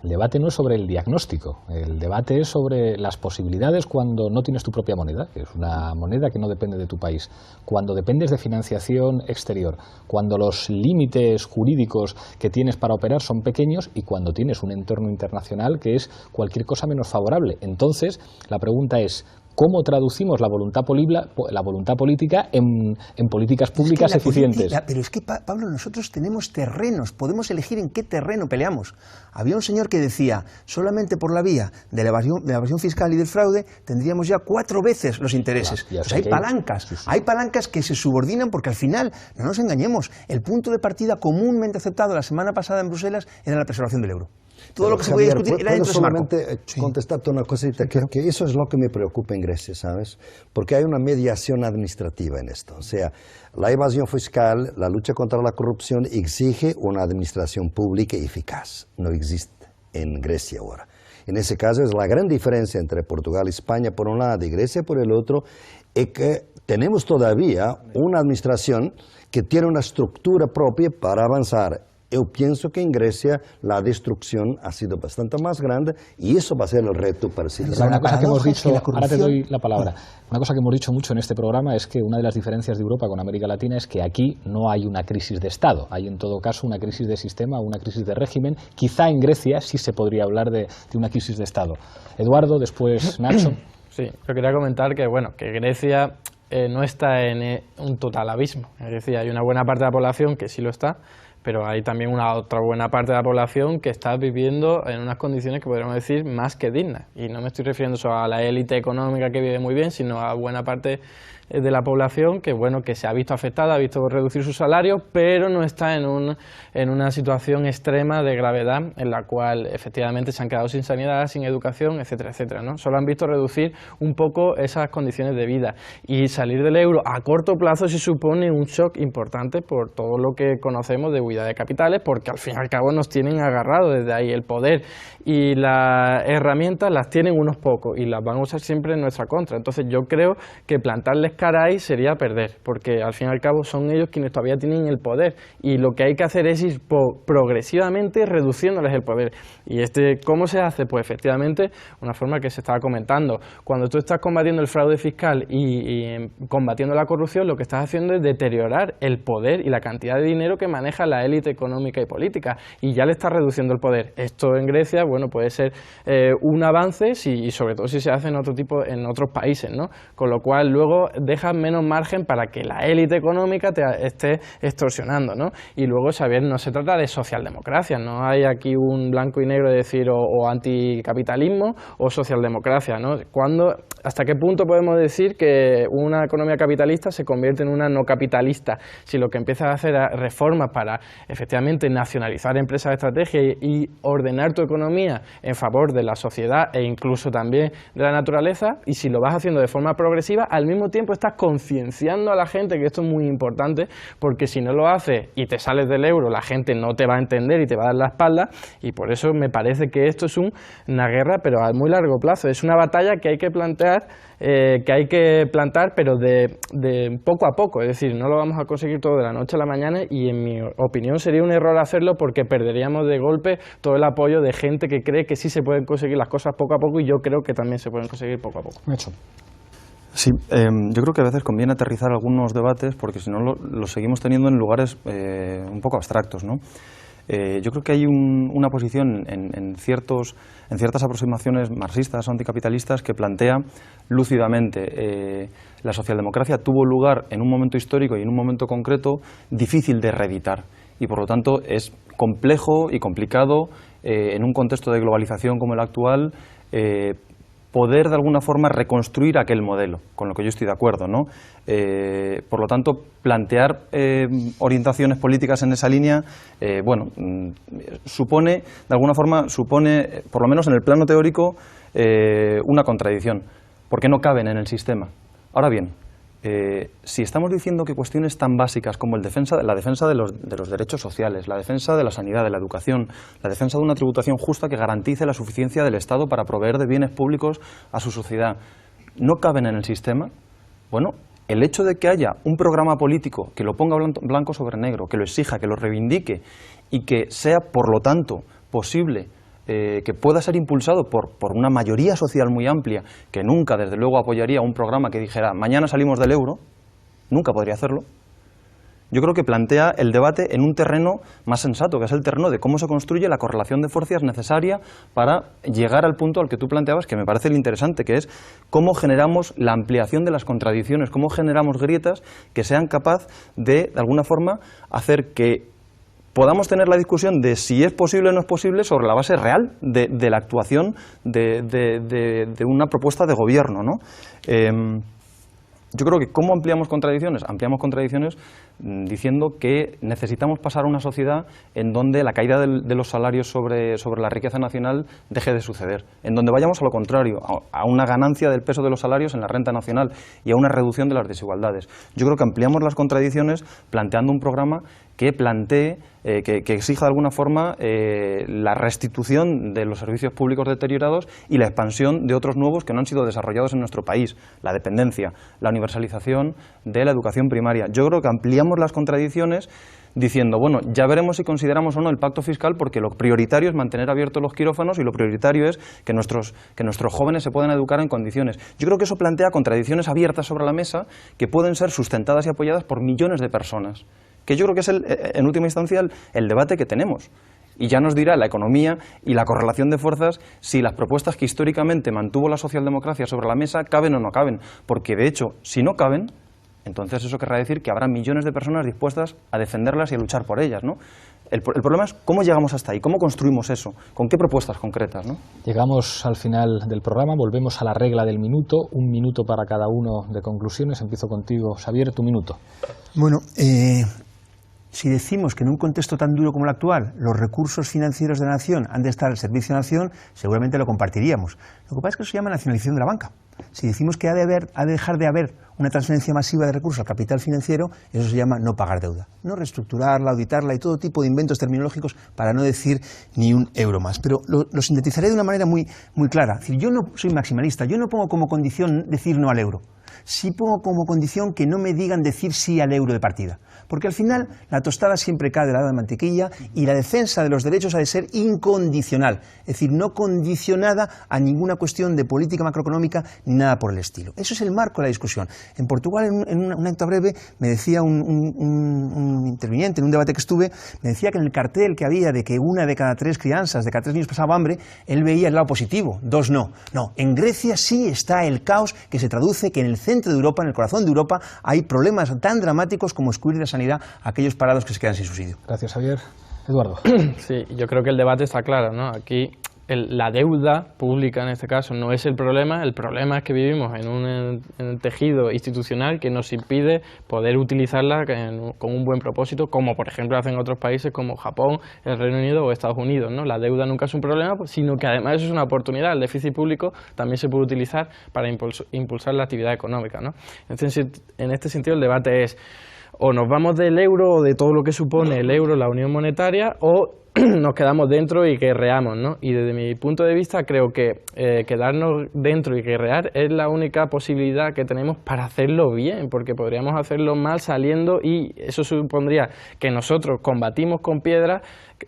S1: debate no es sobre el diagnóstico, el debate es sobre las posibilidades cuando no tienes tu propia moneda, que es una moneda que no depende de tu país, cuando dependes de financiación exterior, cuando los límites jurídicos que tienes para operar son pequeños y cuando tienes un entorno internacional que es cualquier cosa menos favorable. Entonces, la pregunta es, ¿Cómo traducimos la voluntad política en políticas públicas eficientes?
S8: Pero es que, Pablo, nosotros tenemos terrenos, podemos elegir en qué terreno peleamos. Había un señor que decía, solamente por la vía de la evasión fiscal y del fraude tendríamos ya 4 veces los intereses.
S1: Claro,
S8: pues hay palancas, hay palancas que se subordinan porque al final, no nos engañemos, el punto de partida comúnmente aceptado la semana pasada en Bruselas era la preservación del euro. Todo lo que se podía discutir era dentro de ese marco.
S4: Solamente contestarte una cosita, que eso es lo que me preocupa en Grecia, ¿sabes? Porque hay una mediación administrativa en esto. O sea, la evasión fiscal, la lucha contra la corrupción exige una administración pública eficaz. No existe en Grecia ahora. En ese caso es la gran diferencia entre Portugal y España por un lado y Grecia por el otro, es que tenemos todavía una administración que tiene una estructura propia para avanzar. Yo pienso que en Grecia la destrucción ha sido bastante más grande y eso va a ser el reto para sí.
S1: Una cosa que hemos dicho, ahora te doy la palabra, una cosa que hemos dicho mucho en este programa es que una de las diferencias de Europa con América Latina es que aquí no hay una crisis de Estado, hay en todo caso una crisis de sistema, una crisis de régimen. Quizá en Grecia sí se podría hablar de una crisis de Estado. Eduardo, después Nacho.
S7: Sí, yo quería comentar que, bueno, que Grecia no está en un total abismo. Es decir, hay una buena parte de la población que sí lo está, pero hay también una otra buena parte de la población que está viviendo en unas condiciones que podríamos decir más que dignas. Y no me estoy refiriendo solo a la élite económica que vive muy bien, sino a buena parte de la población que, bueno, que se ha visto afectada, ha visto reducir su salario, pero no está en una situación extrema de gravedad en la cual efectivamente se han quedado sin sanidad, sin educación, etcétera, etcétera, ¿no? Solo han visto reducir un poco esas condiciones de vida, y salir del euro a corto plazo sí supone un shock importante por todo lo que conocemos de huida de capitales, porque al fin y al cabo nos tienen agarrado desde ahí. El poder y las herramientas las tienen unos pocos y las van a usar siempre en nuestra contra. Entonces yo creo que plantarles cara ahí sería perder, porque al fin y al cabo son ellos quienes todavía tienen el poder, y lo que hay que hacer es ir progresivamente reduciéndoles el poder. ¿Y cómo se hace? Pues efectivamente, una forma que se estaba comentando, cuando tú estás combatiendo el fraude fiscal y combatiendo la corrupción, lo que estás haciendo es deteriorar el poder y la cantidad de dinero que maneja la élite económica y política, y ya le estás reduciendo el poder. Esto en Grecia, bueno, puede ser un avance, y sobre todo si se hace en otros países, ¿no? Con lo cual luego dejas menos margen para que la élite económica te esté extorsionando, ¿no? Y luego, saber, no se trata de socialdemocracia, no hay aquí un blanco y negro de decir o anticapitalismo o socialdemocracia, ¿no? ¿Hasta qué punto podemos decir que una economía capitalista se convierte en una no capitalista? Si lo que empiezas a hacer es reformas para efectivamente nacionalizar empresas de estrategia y ordenar tu economía en favor de la sociedad e incluso también de la naturaleza, y si lo vas haciendo de forma progresiva, al mismo tiempo estás concienciando a la gente, que esto es muy importante, porque si no lo haces y te sales del euro, la gente no te va a entender y te va a dar la espalda, y por eso me parece que esto es una guerra, pero a muy largo plazo. Es una batalla que hay que plantar, pero de poco a poco. Es decir, no lo vamos a conseguir todo de la noche a la mañana, y en mi opinión sería un error hacerlo, porque perderíamos de golpe todo el apoyo de gente que cree que sí se pueden conseguir las cosas poco a poco, y yo creo que también se pueden conseguir poco a poco.
S5: Sí, yo creo que a veces conviene aterrizar algunos debates, porque si no los seguimos teniendo en lugares un poco abstractos, ¿no? Yo creo que hay una posición en ciertas aproximaciones marxistas o anticapitalistas que plantea lúcidamente la socialdemocracia tuvo lugar en un momento histórico y en un momento concreto difícil de reeditar, y por lo tanto es complejo y complicado en un contexto de globalización como el actual poder de alguna forma reconstruir aquel modelo, con lo que yo estoy de acuerdo, ¿no? Por lo tanto, plantear orientaciones políticas en esa línea, supone, de alguna forma, por lo menos en el plano teórico, una contradicción, porque no caben en el sistema. Ahora bien, si estamos diciendo que cuestiones tan básicas como la defensa de los derechos sociales, la defensa de la sanidad, de la educación, la defensa de una tributación justa que garantice la suficiencia del Estado para proveer de bienes públicos a su sociedad, no caben en el sistema, bueno, el hecho de que haya un programa político que lo ponga blanco sobre negro, que lo exija, que lo reivindique, y que sea, por lo tanto, posible que pueda ser impulsado por una mayoría social muy amplia, que nunca, desde luego, apoyaría un programa que dijera mañana salimos del euro, nunca podría hacerlo. yo creo que plantea el debate en un terreno más sensato, que es el terreno de cómo se construye la correlación de fuerzas necesaria para llegar al punto al que tú planteabas, que me parece el interesante, que es cómo generamos la ampliación de las contradicciones, cómo generamos grietas que sean capaz de alguna forma, hacer que podamos tener la discusión de si es posible o no es posible sobre la base real de la actuación de una propuesta de gobierno, ¿no? Yo creo que ¿cómo ampliamos contradicciones? Ampliamos contradicciones diciendo que necesitamos pasar a una sociedad en donde la caída de los salarios sobre la riqueza nacional deje de suceder, en donde vayamos a lo contrario, a una ganancia del peso de los salarios en la renta nacional y a una reducción de las desigualdades. Yo creo que ampliamos las contradicciones planteando un programa que plantee, que exija de alguna forma la restitución de los servicios públicos deteriorados y la expansión de otros nuevos que no han sido desarrollados en nuestro país, la dependencia, la universalización de la educación primaria. Yo creo que ampliamos las contradicciones diciendo, bueno, ya veremos si consideramos o no el pacto fiscal, porque lo prioritario es mantener abiertos los quirófanos y lo prioritario es que nuestros jóvenes se puedan educar en condiciones. Yo creo que eso plantea contradicciones abiertas sobre la mesa que pueden ser sustentadas y apoyadas por millones de personas, que yo creo que es en última instancia el debate que tenemos. Y ya nos dirá la economía y la correlación de fuerzas si las propuestas que históricamente mantuvo la socialdemocracia sobre la mesa caben o no caben, porque de hecho, si no caben, entonces eso querrá decir que habrá millones de personas dispuestas a defenderlas y a luchar por ellas, ¿no? El problema es cómo llegamos hasta ahí, cómo construimos eso, con qué propuestas concretas, ¿no?
S1: Llegamos al final del programa, volvemos a la regla del minuto, 1 minuto para cada uno de conclusiones. Empiezo contigo, Xavier, tu minuto.
S8: Bueno, si decimos que en un contexto tan duro como el actual los recursos financieros de la nación han de estar al servicio de la nación, seguramente lo compartiríamos. Lo que pasa es que eso se llama nacionalización de la banca. Si decimos que ha de dejar de haber una transferencia masiva de recursos al capital financiero, eso se llama no pagar deuda. No reestructurarla, auditarla y todo tipo de inventos terminológicos para no decir ni un euro más. Pero lo sintetizaré de una manera muy clara. Es decir, yo no soy maximalista, yo no pongo como condición decir no al euro. Sí pongo como condición que no me digan decir sí al euro de partida. Porque al final la tostada siempre cae del lado de mantequilla y la defensa de los derechos ha de ser incondicional, es decir, no condicionada a ninguna cuestión de política macroeconómica ni nada por el estilo. Eso es el marco de la discusión. En Portugal, en una anécdota breve, me decía un interviniente en un debate que estuve, me decía que en el cartel que había de que 1 de cada 3 crianzas, de cada 3 niños pasaba hambre, él veía el lado positivo, 2 no. No, en Grecia sí está el caos que se traduce que en el centro de Europa, en el corazón de Europa, hay problemas tan dramáticos como excluir de la sanidad a aquellos parados que se quedan sin subsidio.
S1: Gracias, Javier. Eduardo.
S7: Sí, yo creo que el debate está claro, ¿no? Aquí la deuda pública, en este caso, no es el problema es que vivimos en un tejido institucional que nos impide poder utilizarla con un buen propósito, como por ejemplo hacen otros países como Japón, el Reino Unido o Estados Unidos, ¿no? La deuda nunca es un problema, sino que además es una oportunidad. El déficit público también se puede utilizar para impulsar la actividad económica, ¿no? En este sentido, el debate es: o nos vamos del euro o de todo lo que supone el euro, la unión monetaria, o nos quedamos dentro y guerreamos, ¿no? Y desde mi punto de vista creo que quedarnos dentro y guerrear es la única posibilidad que tenemos para hacerlo bien, porque podríamos hacerlo mal saliendo y eso supondría que nosotros combatimos con piedras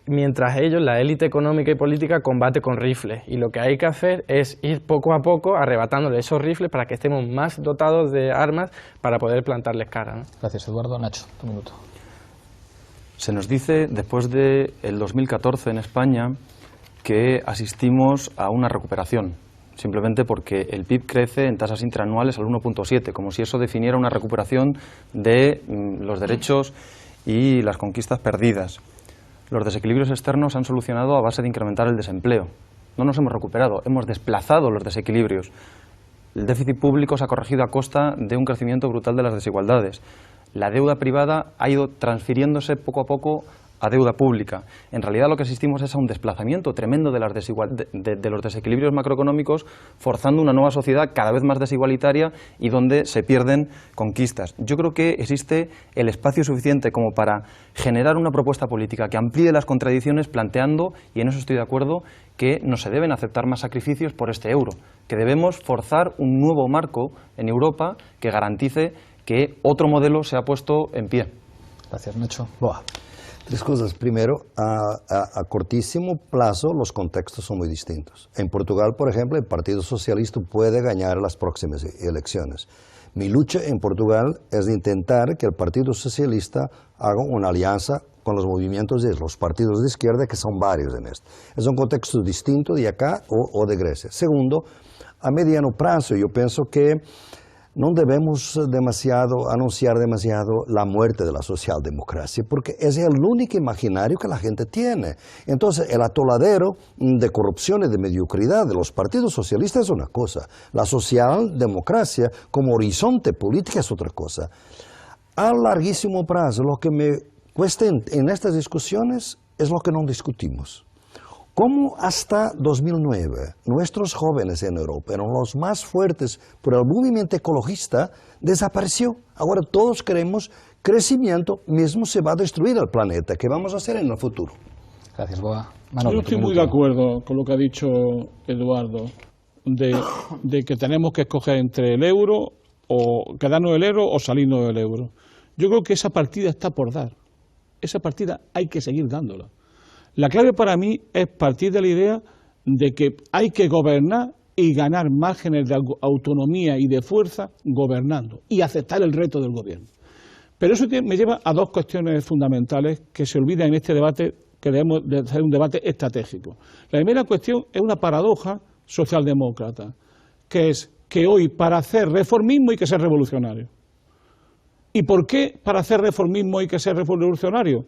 S7: mientras ellos, la élite económica y política, combate con rifles. Y lo que hay que hacer es ir poco a poco arrebatándole esos rifles para que estemos más dotados de armas para poder plantarles cara, ¿no?
S1: Gracias, Eduardo. Nacho, tu minuto.
S5: Se nos dice, después del 2014 en España, que asistimos a una recuperación, simplemente porque el PIB crece en tasas interanuales al 1,7, como si eso definiera una recuperación de los derechos y las conquistas perdidas. Los desequilibrios externos se han solucionado a base de incrementar el desempleo. No nos hemos recuperado, hemos desplazado los desequilibrios. El déficit público se ha corregido a costa de un crecimiento brutal de las desigualdades. La deuda privada ha ido transfiriéndose poco a poco a deuda pública. En realidad lo que asistimos es a un desplazamiento tremendo de los desequilibrios macroeconómicos, forzando una nueva sociedad cada vez más desigualitaria y donde se pierden conquistas. Yo creo que existe el espacio suficiente como para generar una propuesta política que amplíe las contradicciones, planteando, y en eso estoy de acuerdo, que no se deben aceptar más sacrificios por este euro, que debemos forzar un nuevo marco en Europa que garantice que otro modelo se ha puesto en pie.
S1: Gracias, Nacho. Boa.
S4: 3 cosas. Primero, a cortísimo plazo los contextos son muy distintos. En Portugal, por ejemplo, el Partido Socialista puede ganar las próximas elecciones. Mi lucha en Portugal es de intentar que el Partido Socialista haga una alianza con los movimientos de los partidos de izquierda, que son varios en esto. Es un contexto distinto de acá o de Grecia. Segundo, a mediano plazo yo pienso que no debemos anunciar demasiado la muerte de la socialdemocracia, porque es el único imaginario que la gente tiene. Entonces, el atoladero de corrupción y de mediocridad de los partidos socialistas es una cosa, la socialdemocracia como horizonte político es otra cosa. A larguísimo plazo, lo que me cuesta en estas discusiones es lo que no discutimos. ¿Cómo hasta 2009 nuestros jóvenes en Europa eran los más fuertes por el movimiento ecologista, desapareció? Ahora todos queremos crecimiento, mismo se va a destruir el planeta. ¿Qué vamos a hacer en el futuro?
S1: Gracias, Boa. Manolo,
S3: yo estoy muy de acuerdo con lo que ha dicho Eduardo, de que tenemos que escoger entre el euro, o quedarnos el euro o salirnos del euro. Yo creo que esa partida está por dar. Esa partida hay que seguir dándola. La clave para mí es partir de la idea de que hay que gobernar y ganar márgenes de autonomía y de fuerza gobernando y aceptar el reto del gobierno. Pero eso me lleva a dos cuestiones fundamentales que se olvidan en este debate, que debemos de hacer un debate estratégico. La primera cuestión es una paradoja socialdemócrata, que es que hoy para hacer reformismo hay que ser revolucionario. ¿Y por qué para hacer reformismo hay que ser revolucionario?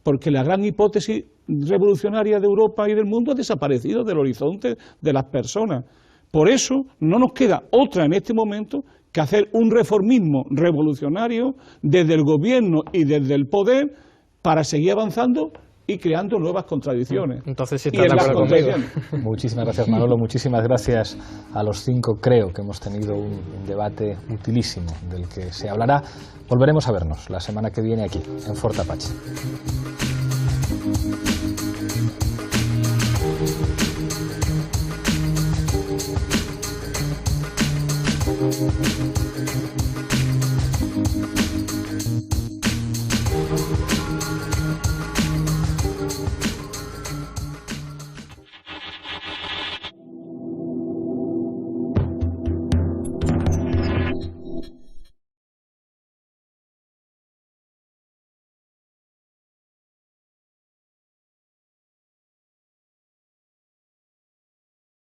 S3: Porque la gran hipótesis revolucionaria de Europa y del mundo ha desaparecido del horizonte de las personas. Por eso no nos queda otra en este momento que hacer un reformismo revolucionario desde el gobierno y desde el poder para seguir avanzando y creando nuevas contradicciones.
S7: Entonces, si estás de acuerdo conmigo.
S1: Muchísimas gracias, Manolo. Muchísimas gracias a los cinco. Creo que hemos tenido un debate utilísimo del que se hablará. Volveremos a vernos la semana que viene aquí, en Fort Apache.
S15: Thank you.